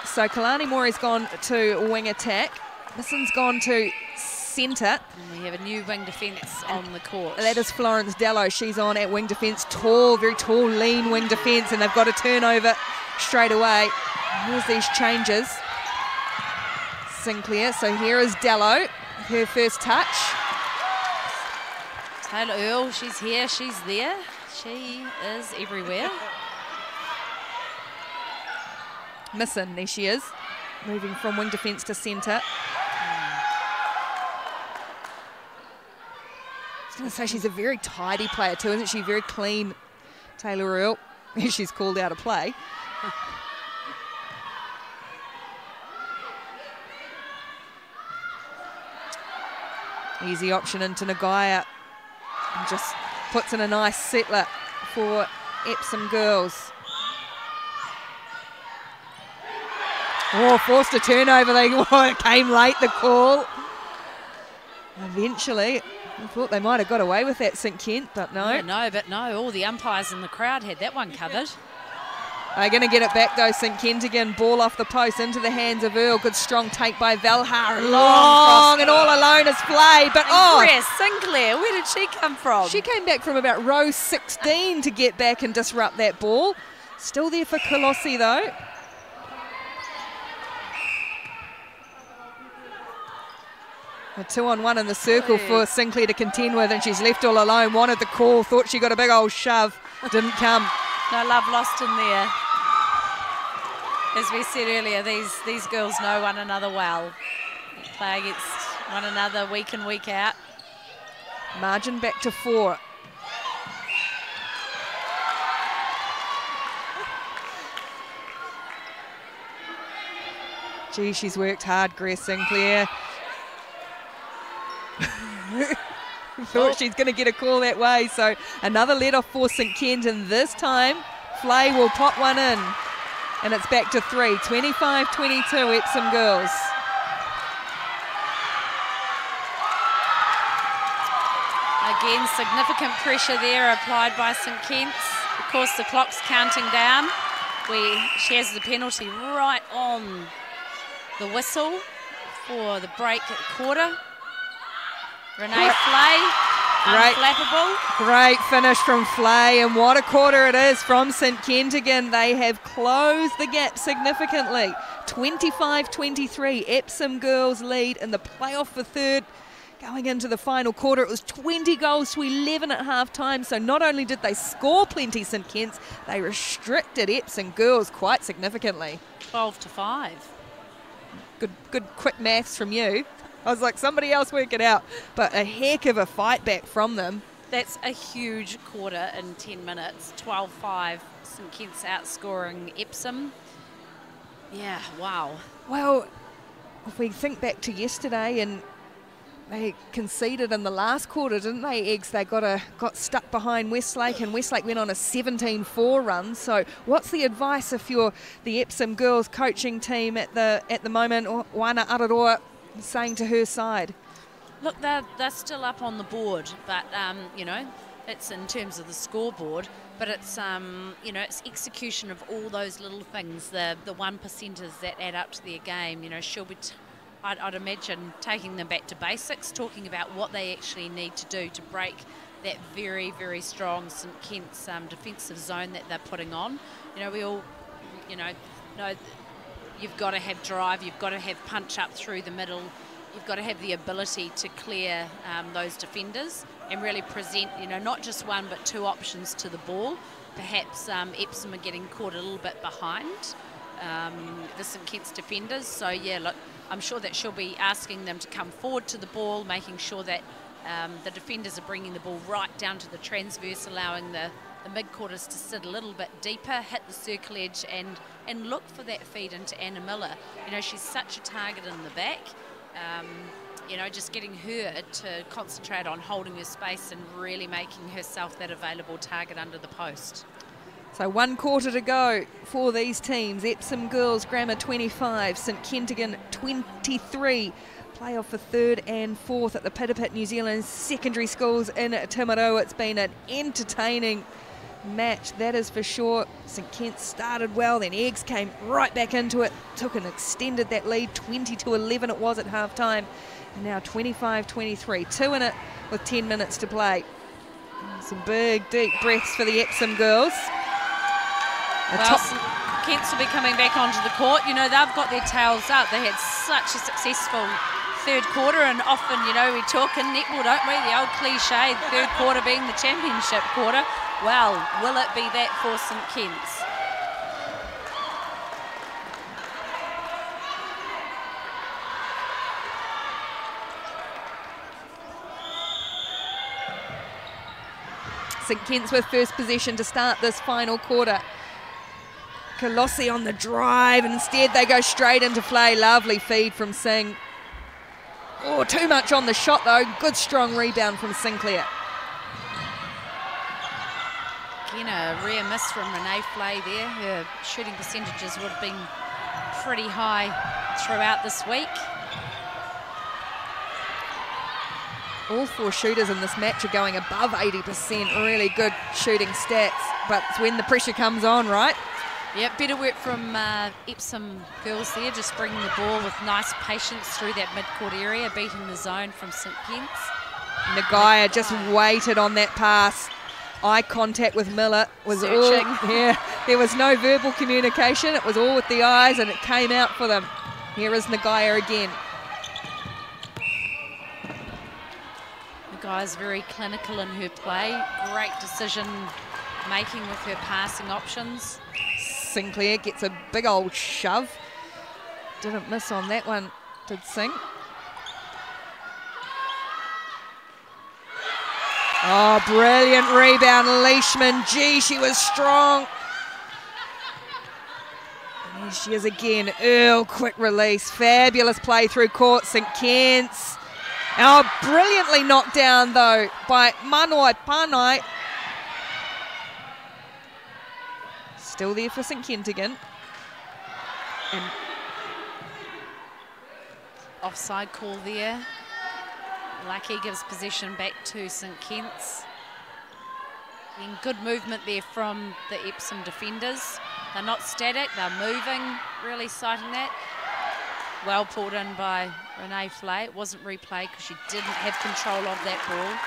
So Kalani Mori's gone to wing attack. Misson's gone to centre. And we have a new wing defence on the court. That is Florence Dello. She's on at wing defence. Tall, very tall, lean wing defence, and they've got a turnover straight away. Here's these changes. Sinclair. So here is Dello. Her first touch. Taylor Earl, she's here, she's there. She is everywhere. Misson, there she is. Moving from wing defence to centre. I was going to say she's a very tidy player too, isn't she? Very clean, Taylor Earl. She's called out of play. Easy option into Nagaya. And just puts in a nice settler for Epsom Girls. Oh, forced a turnover. It came late, the call. Eventually, I thought they might have got away with that, St Kent, but no. Yeah, no. All the umpires in the crowd had that one covered. They're going to get it back, though, St Kent again. Ball off the post into the hands of Earl. Good strong take by Velhar. Long and all alone is Flay. But Chris Sinclair, where did she come from? She came back from about row 16 to get back and disrupt that ball. Still there for Colossi, though. A 2-on-1 in the circle for Sinclair to contend with, and she's left all alone. Wanted the call, thought she got a big old shove. Didn't come. No love lost in there. As we said earlier, these girls know one another well. They play against one another week in, week out. Margin back to 4. Gee, she's worked hard, Grace Sinclair. Thought she's going to get a call that way, so another let off for St Kent, and this time Flay will pop one in, and it's back to 3. 25-22 Epsom Girls. Again, significant pressure there applied by St Kent's. Of course, the clock's counting down. She has the penalty right on the whistle for the break at quarter. Renee Flay, unflappable. Great finish from Flay, and what a quarter it is from St Kentigern. They have closed the gap significantly. 25-23, Epsom Girls lead in the playoff for third. Going into the final quarter, it was 20 goals to 11 at half-time, so not only did they score plenty, St Kent's, they restricted Epsom Girls quite significantly. 12-5. Good quick maths from you. I was like, somebody else work it out. But a heck of a fight back from them. That's a huge quarter in 10 minutes. 12-5, St Kent's outscoring Epsom. Yeah, wow. Well, if we think back to yesterday, and they conceded in the last quarter, didn't they, Eggs? They got stuck behind Westlake, and Westlake went on a 17-4 run. So what's the advice if you're the Epsom Girls coaching team at the moment? Wana Araroa saying to her side? Look, they're still up on the board, but you know, it's in terms of the scoreboard, but it's you know, it's execution of all those little things, the 1%ers that add up to their game. You know, she'll be I'd imagine taking them back to basics, talking about what they actually need to do to break that very, very strong St Kent's defensive zone that they're putting on. You know, we all, you know you've got to have drive, you've got to have punch up through the middle, you've got to have the ability to clear those defenders and really present, you know, not just one but two options to the ball. Perhaps Epsom are getting caught a little bit behind the St Kitts defenders. So yeah, look, I'm sure that she'll be asking them to come forward to the ball, making sure that the defenders are bringing the ball right down to the transverse, allowing the mid-quarters to sit a little bit deeper, hit the circle edge, and look for that feed into Anna Miller. You know, she's such a target in the back. You know, just getting her to concentrate on holding her space and really making herself that available target under the post. So 1 quarter to go for these teams. Epsom Girls, Grammar 25, St Kentigern 23. Playoff for 3rd and 4th at the Pita New Zealand secondary schools in Timaru. It's been an entertaining match, that is for sure. St Kent started well, then Eggs came right back into it, took and extended that lead. 20-11 it was at half-time, and now 25-23. 2 in it with 10 minutes to play. Some big, deep breaths for the Epsom Girls. Well, St Kent's will be coming back onto the court. You know, they've got their tails up. They had such a successful 3rd quarter, and often, you know, we talk in netball, don't we? The old cliche, the 3rd quarter being the championship quarter. Well, will it be that for St Kent's? St Kent's with first possession to start this final quarter. Colossi on the drive, and instead they go straight into play. Lovely feed from Singh. Oh, too much on the shot though. Good strong rebound from Sinclair. Again, a rare miss from Renee Flay there. Her shooting percentages would have been pretty high throughout this week. All 4 shooters in this match are going above 80%. Really good shooting stats, but it's when the pressure comes on, right? Yep, better work from Epsom Girls there, just bringing the ball with nice patience through that mid-court area, beating the zone from St Kent's. Nagaya just waited on that pass. Eye contact with Miller was searching. Yeah, there was no verbal communication. It was all with the eyes, and it came out for them. Here is Nagaya again. Nagaya's very clinical in her play. Great decision making with her passing options. Sinclair gets a big old shove. Didn't miss on that one, did Singh? Oh, brilliant rebound, Leishman. Gee, she was strong. And there she is again. Earl, quick release. Fabulous play through court, St Kent's. Oh, brilliantly knocked down, though, by Manoi Panai. Still there for St Kentigern. And offside call there. Lucky gives possession back to St Kent's. And good movement there from the Epsom defenders. They're not static, they're moving, really citing that. Well pulled in by Renee Flay. It wasn't replayed because she didn't have control of that ball.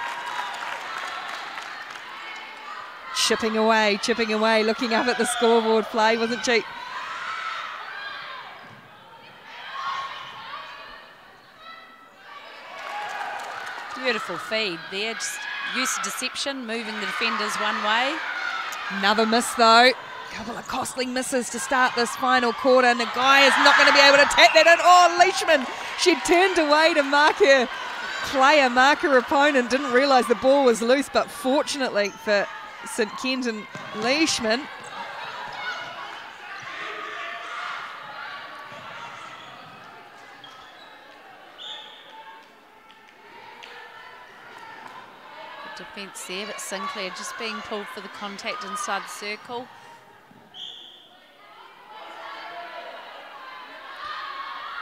chipping away, looking up at the scoreboard. Flay, wasn't she? Beautiful feed there, just use of deception, moving the defenders one way. Another miss though. Couple of costly misses to start this final quarter. Nagai is not going to be able to tap that in. Oh, Leishman, she turned away to mark her player, mark her opponent. Didn't realise the ball was loose, but fortunately for St Kenton, Leishman defence there, but Sinclair just being pulled for the contact inside the circle.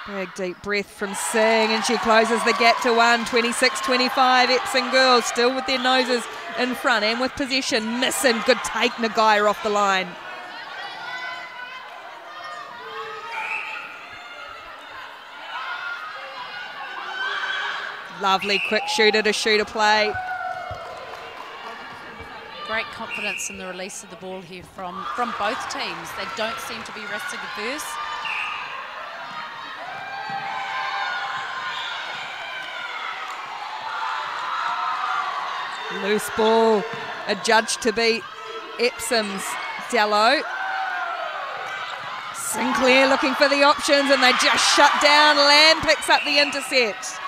Big deep breath from Singh, and she closes the gap to 1, 26-25. Epsom Girls still with their noses in front and with possession. Missing, good take, Nagaya off the line. Lovely quick shooter to shooter play. Great confidence in the release of the ball here from both teams. They don't seem to be risk averse. Loose ball, adjudged to be Epsom's Dello. Sinclair looking for the options and they just shut down. Lamb picks up the intercept.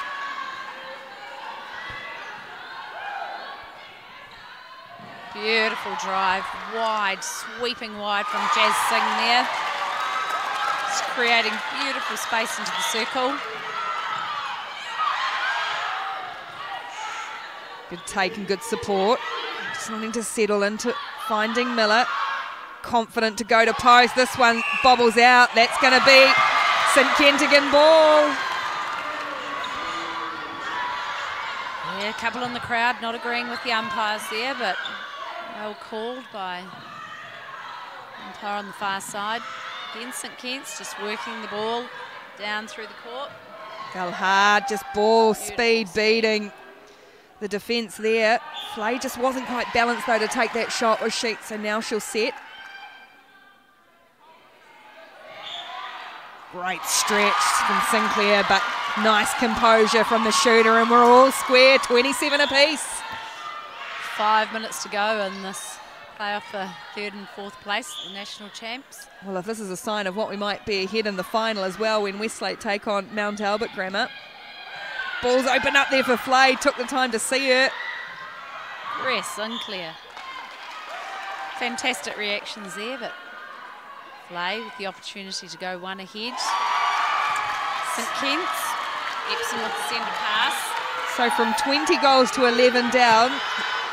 Beautiful drive, wide, sweeping wide from Jazz Singh there. Just creating beautiful space into the circle. Good take and good support. Just wanting to settle into finding Miller. Confident to go to post. This one bobbles out. That's going to be St Kentigern ball. Yeah, a couple in the crowd not agreeing with the umpires there, but well called by umpire on the far side. Again, St Kent's just working the ball down through the court. Fell hard, just ball Beautiful speed beating the defence there. Flay just wasn't quite balanced though to take that shot with Sheet, so now she'll set. Great stretch from Sinclair, but nice composure from the shooter, and we're all square, 27 apiece. 5 minutes to go in this playoff for third and fourth place, the national champs. Well, if this is a sign of what we might be ahead in the final as well when Westlake take on Mount Albert Grammar. Ball's open up there for Flay, took the time to see her. Yes, Sinclair. Fantastic reactions there, but Flay with the opportunity to go one ahead. St Kent's, Epsom with the centre pass. So from 20 goals to 11 down,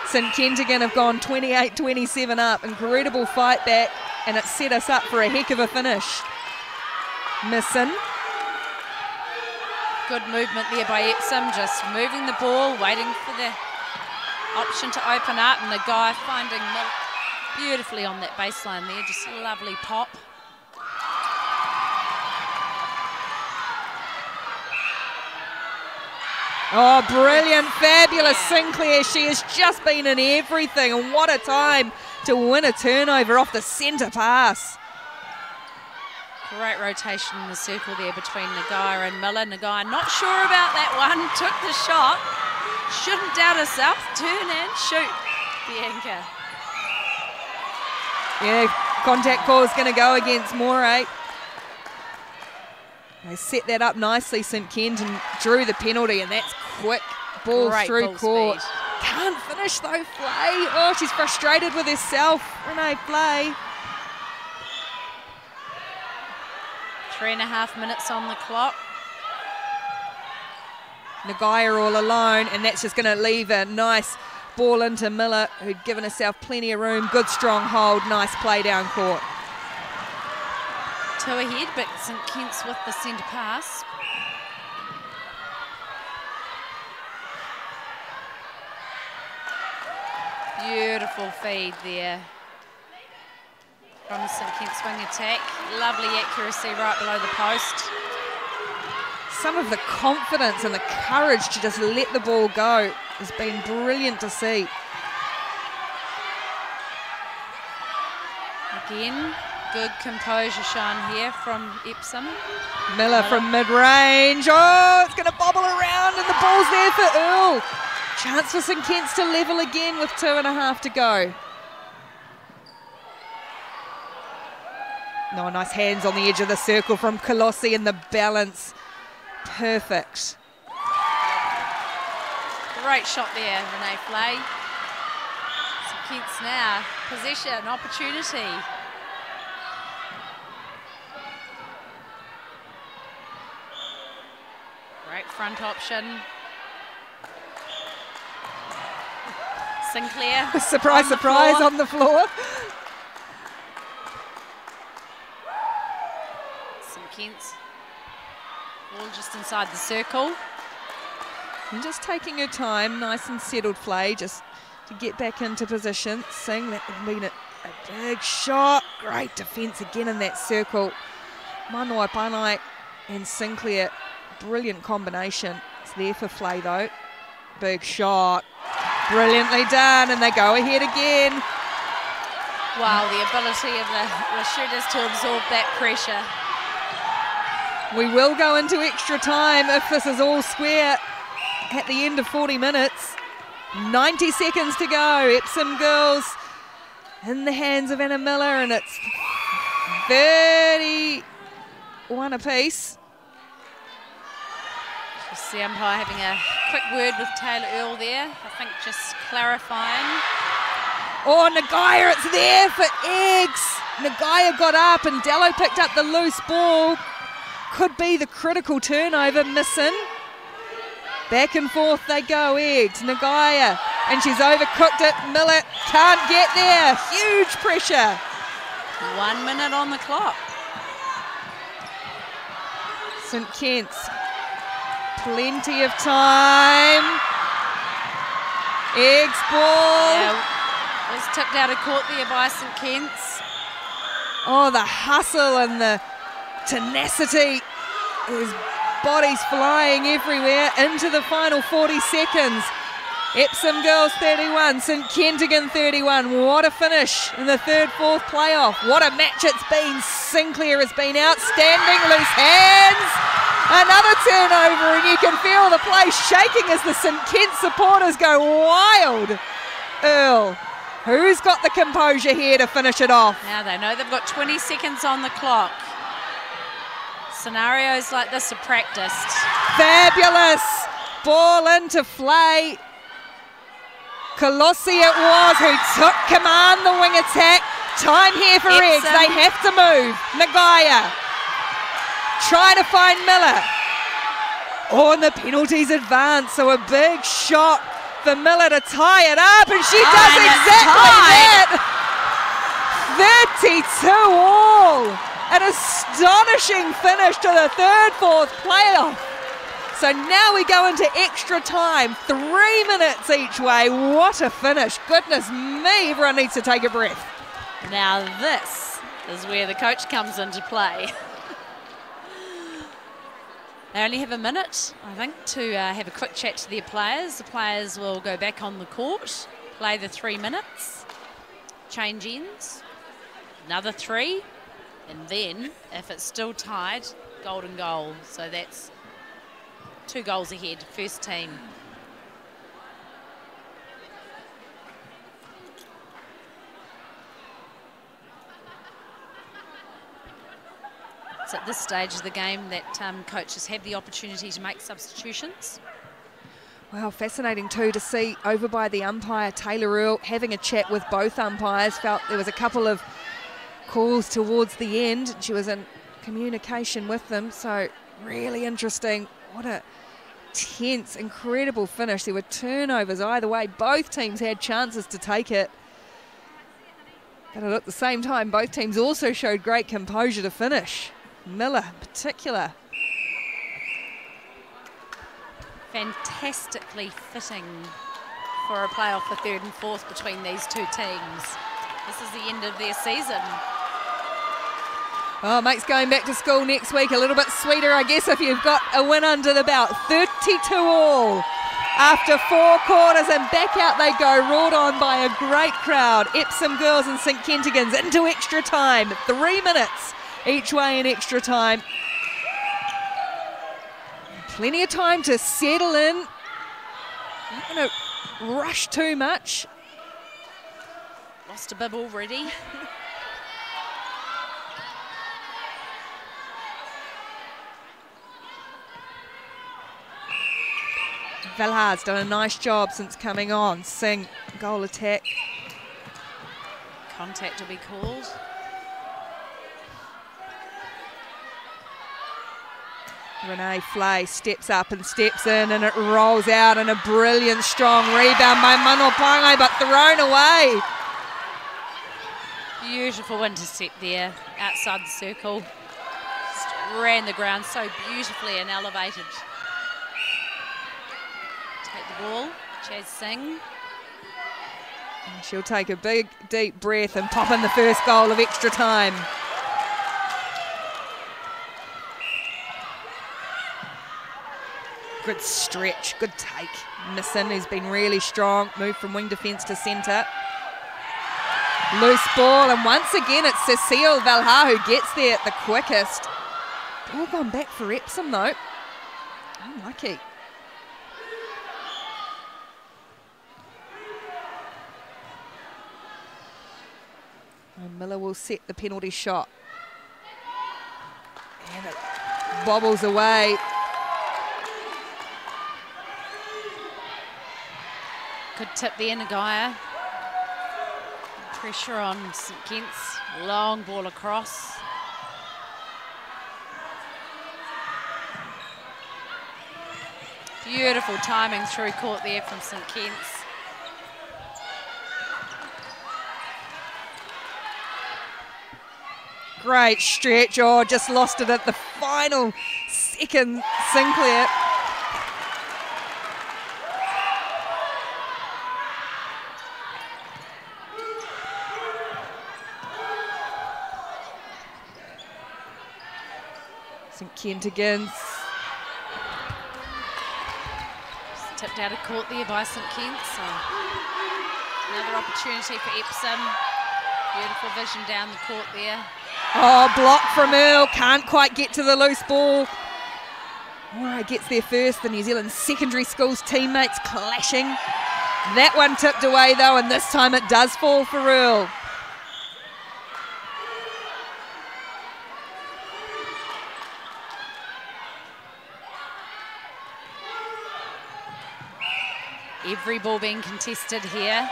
St Kentigern have gone 28-27 up. Incredible fight back, and it set us up for a heck of a finish. Missing. Good movement there by Epsom, just moving the ball, waiting for the option to open up, and the guy finding beautifully on that baseline there, just a lovely pop. Oh, brilliant, fabulous Sinclair. She has just been in everything, and what a time to win a turnover off the centre pass. Great rotation in the circle there between Nagai and Miller. Nagai not sure about that one, took the shot. Shouldn't doubt herself, turn and shoot, Bianca. Yeah, contact call is going to go against Moray. They set that up nicely, St Kent, and drew the penalty, and that's quick ball Great through ball court. speed. Can't finish though, Flay. Oh, she's frustrated with herself, Renee Flay. 3.5 minutes on the clock. Nagai all alone, and that's just going to leave a nice ball into Miller, who'd given herself plenty of room. Good strong hold, nice play down court. Two ahead, but St Kent's with the centre pass. Beautiful feed there from the St Kent swing attack. Lovely accuracy right below the post. Some of the confidence and the courage to just let the ball go has been brilliant to see. Again, good composure shown here from Epsom. Miller from mid-range. Oh, it's going to bobble around, and the ball's there for Earl. Chance for St Kent's to level again with 2.5 to go. No, nice hands on the edge of the circle from Colossi, and the balance perfect. Great shot there, Renee Flay. St Kent's now, possession, opportunity. Great front option. Sinclair. Surprise, surprise on the floor. St Kent's all just inside the circle. And just taking her time, nice and settled Flay, just to get back into position. Singh, that would mean a big shot. Great defence again in that circle. Manoa Panai and Sinclair, brilliant combination. It's there for Flay though. Big shot. Brilliantly done, and they go ahead again. Wow, the ability of the shooters to absorb that pressure. We will go into extra time if this is all square at the end of 40 minutes. 90 seconds to go. Epsom Girls in the hands of Anna Miller, and it's 31 apiece. Just the umpire having a quick word with Taylor Earl there. I think just clarifying. Oh, Nagaya, it's there for Eggs. Nagaya got up and Dello picked up the loose ball. Could be the critical turnover, missing. Back and forth they go, Eggs, Nagaya, and she's overcooked it. Miller can't get there. Huge pressure. 1 minute on the clock. St Kitts, plenty of time. Eggs ball. Yeah, was tipped out of court there by St Kitts. Oh, the hustle and the tenacity. His body's flying everywhere into the final 40 seconds. Epsom Girls 31, St Kentigern 31. What a finish in the third-fourth playoff. What a match it's been. Sinclair has been outstanding. Loose hands. Another turnover, and you can feel the place shaking as the St Kitts supporters go wild. Earl, who's got the composure here to finish it off? Now they know they've got 20 seconds on the clock. Scenarios like this are practiced. Fabulous. Ball into Flay. Colossi it was who took command, the wing attack. Time here for Eggs. They have to move. Nagaya trying to find Miller. Oh, and the penalties advance, so a big shot for Miller to tie it up, and she does exactly that. 32 all. An astonishing finish to the third-fourth playoff. So now we go into extra time, 3 minutes each way. What a finish. Goodness me, everyone needs to take a breath. Now this is where the coach comes into play. They only have a minute, I think, to have a quick chat to their players. The players will go back on the court, play the 3 minutes, change ends, another 3, and then, if it's still tied, golden goal. So that's 2 goals ahead, first team. It's at this stage of the game that coaches have the opportunity to make substitutions. Well, fascinating too to see over by the umpire, Taylor Earl, having a chat with both umpires. Felt there was a couple of calls towards the end. She was in communication with them, so really interesting. What a tense, incredible finish. There were turnovers either way. Both teams had chances to take it. But at the same time, both teams also showed great composure to finish. Miller in particular. Fantastically fitting for a playoff for third and fourth between these two teams. This is the end of their season. Oh, mate's going back to school next week. A little bit sweeter, I guess, if you've got a win under the belt. 32 all after 4 quarters, and back out they go, roared on by a great crowd. Epsom Girls and St Kentigern's into extra time. 3 minutes each way in extra time. Plenty of time to settle in. Not going to rush too much. Lost a bib already. Valhar's done a nice job since coming on. Singh, goal attack. Contact will be called. Renee Flay steps up and steps in, and it rolls out, and a brilliant strong rebound by Manopangai, but thrown away. Beautiful intercept there outside the circle. Just ran the ground so beautifully and elevated. Take the ball, Chaz Singh. And she'll take a big deep breath and pop in the first goal of extra time. Good stretch, good take. Missin, who's been really strong, moved from wing defence to centre. Loose ball, and once again it's Cecile Valhar who gets there at the quickest. Ball gone back for Epsom though. Unlucky. And Miller will set the penalty shot. bobbles away. Good tip there, Nagaya. Pressure on St Kitts. Long ball across. Beautiful timing through court there from St Kitts. Great stretch. Oh, just lost it at the final second, Sinclair. St Kentigans. Tipped out of court there by St Kitts. So another opportunity for Epsom. Beautiful vision down the court there. Oh, block from Earl. Can't quite get to the loose ball. All right, gets there first. The New Zealand secondary schools teammates clashing. That one tipped away though, and this time it does fall for Earl. Every ball being contested here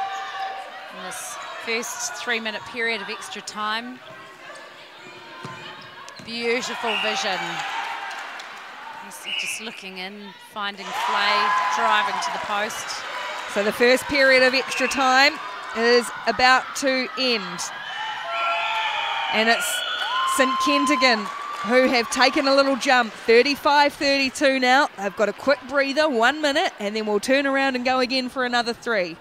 in this first 3-minute period of extra time. Beautiful vision. Just looking in, finding play, driving to the post. So the first period of extra time is about to end. And it's St Kentigern who have taken a little jump, 35-32 now. They've got a quick breather, 1 minute, and then we'll turn around and go again for another 3.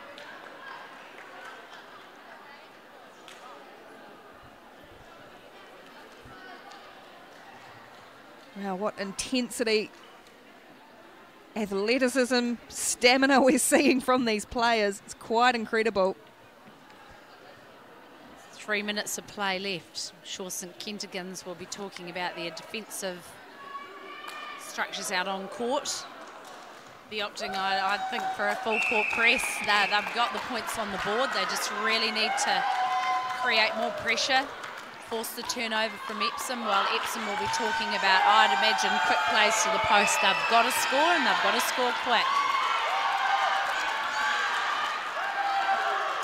Wow, what intensity, athleticism, stamina we're seeing from these players. It's quite incredible. 3 minutes of play left. I'm sure St Kentigern's will be talking about their defensive structures out on court. Be opting, I think, for a full court press. They've got the points on the board. They just really need to create more pressure, force the turnover from Epsom, while Epsom will be talking about, I'd imagine, quick plays to the post. They've got to score, and they've got to score quick.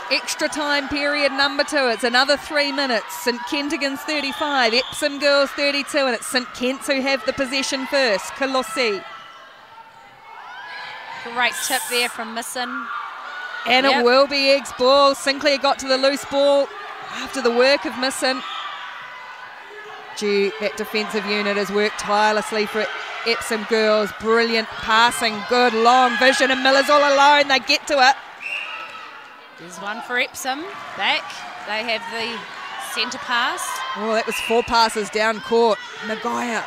Extra time period number 2. It's another 3 minutes. St Kentigern's 35, Epsom Girls 32, and it's St Kent's who have the possession first. Kalosi. Great tip there from Misson. And Yep. it will be Egg's ball. Sinclair got to the loose ball after the work of Misson. Gee, that defensive unit has worked tirelessly for Epsom Girls. Brilliant passing, good long vision, and Miller's all alone. They get to it. There's one for Epsom. Back. They have the centre pass. Oh, that was 4 passes down court. Nagaya.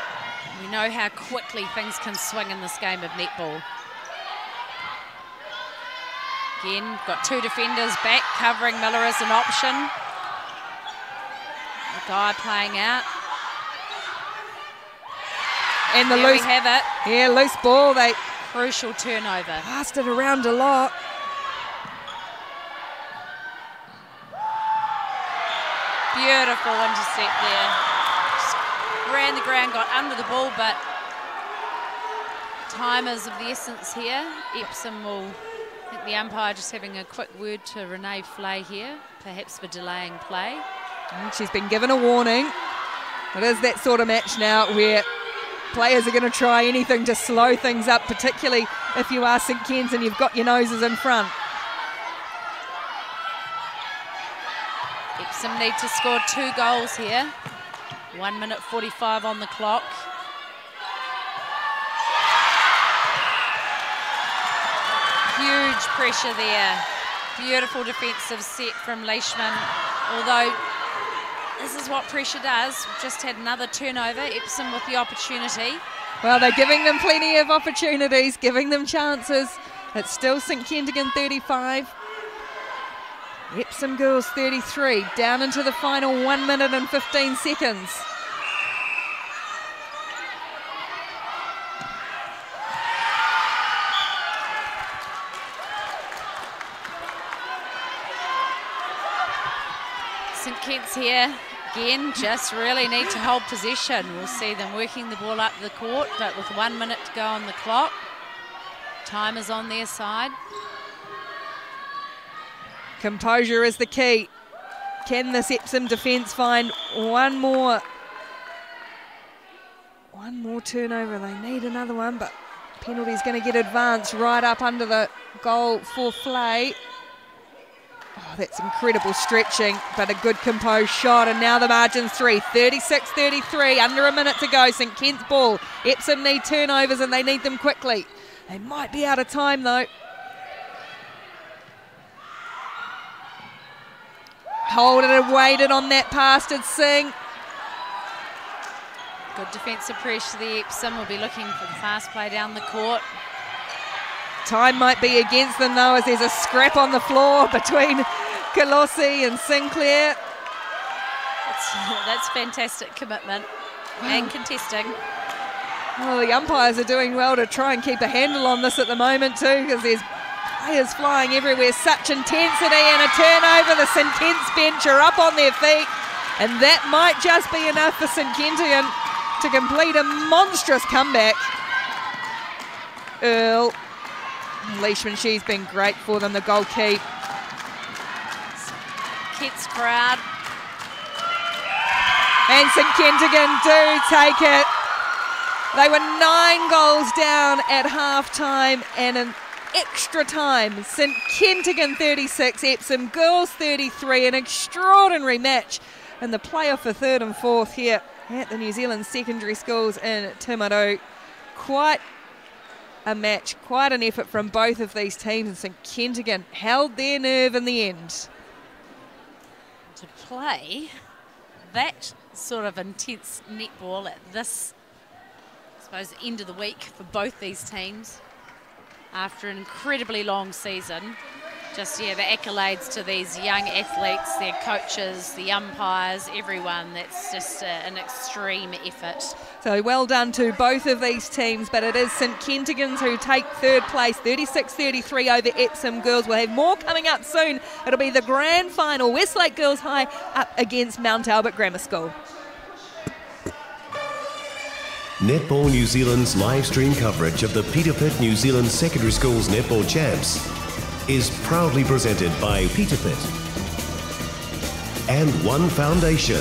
We know how quickly things can swing in this game of netball. Again, got 2 defenders back, covering Miller as an option. The guy playing out. And the There loose, we have it. yeah, loose ball. They Crucial turnover. passed it around a lot. Beautiful intercept there. Just ran the ground, got under the ball, but time is of the essence here. Epsom will, I think the umpire just having a quick word to Renee Flay here, perhaps for delaying play. And she's been given a warning. It is that sort of match now where players are going to try anything to slow things up, particularly if you are St Ken's and you've got your noses in front. Epsom need to score 2 goals here. 1 minute 45 on the clock. Huge pressure there. Beautiful defensive set from Leishman. Although this is what pressure does. We've just had another turnover. Epsom with the opportunity. Well, they're giving them plenty of opportunities, giving them chances. It's still St Kentigern 35. Epsom Girls 33, down into the final 1 minute and 15 seconds. St Kitts here, Again, just really need to hold possession. We'll see them working the ball up the court, but with 1 minute to go on the clock. Time is on their side. Composure is the key. Can this Epsom defence find one more turnover? They need another one, but penalty's going to get advanced right up under the goal for Flay. Oh, that's incredible stretching, but a good composed shot, and now the margin's 3, 36-33, under a minute to go. St Kit's ball. Epsom need turnovers, and they need them quickly. They might be out of time, though. Holden had waited on that pass, did Singh. Good defensive pressure. The Epsom will be looking for the fast play down the court. Time might be against them, though, as there's a scrap on the floor between Colossi and Sinclair. That's fantastic commitment and contesting. Well, the umpires are doing well to try and keep a handle on this at the moment too, because there's players flying everywhere. Such intensity and a turnover. The St Kitts bench are up on their feet, and that might just be enough for St Kentigan to complete a monstrous comeback. Earl Leishman, she's been great for them, the goal keep. Kitts crowd. And St Kentigan do take it. They were 9 goals down at half-time, and an extra time. St Kentigan 36, Epsom Girls 33, an extraordinary match. And the playoff for 3rd and 4th here at the New Zealand Secondary Schools in Timaru. Quite a match, quite an effort from both of these teams, and St Kentigan held their nerve in the end. To play that sort of intense netball at this, I suppose, end of the week for both these teams after an incredibly long season. Just, yeah, the accolades to these young athletes, their coaches, the umpires, everyone. That's just an extreme effort. So well done to both of these teams, but it is St Kentigans who take 3rd place, 36-33 over Epsom Girls. We'll have more coming up soon. It'll be the grand final, Westlake Girls High up against Mount Albert Grammar School. Netball New Zealand's live stream coverage of the Pita New Zealand Secondary Schools Netball Champs is proudly presented by Pita and One Foundation.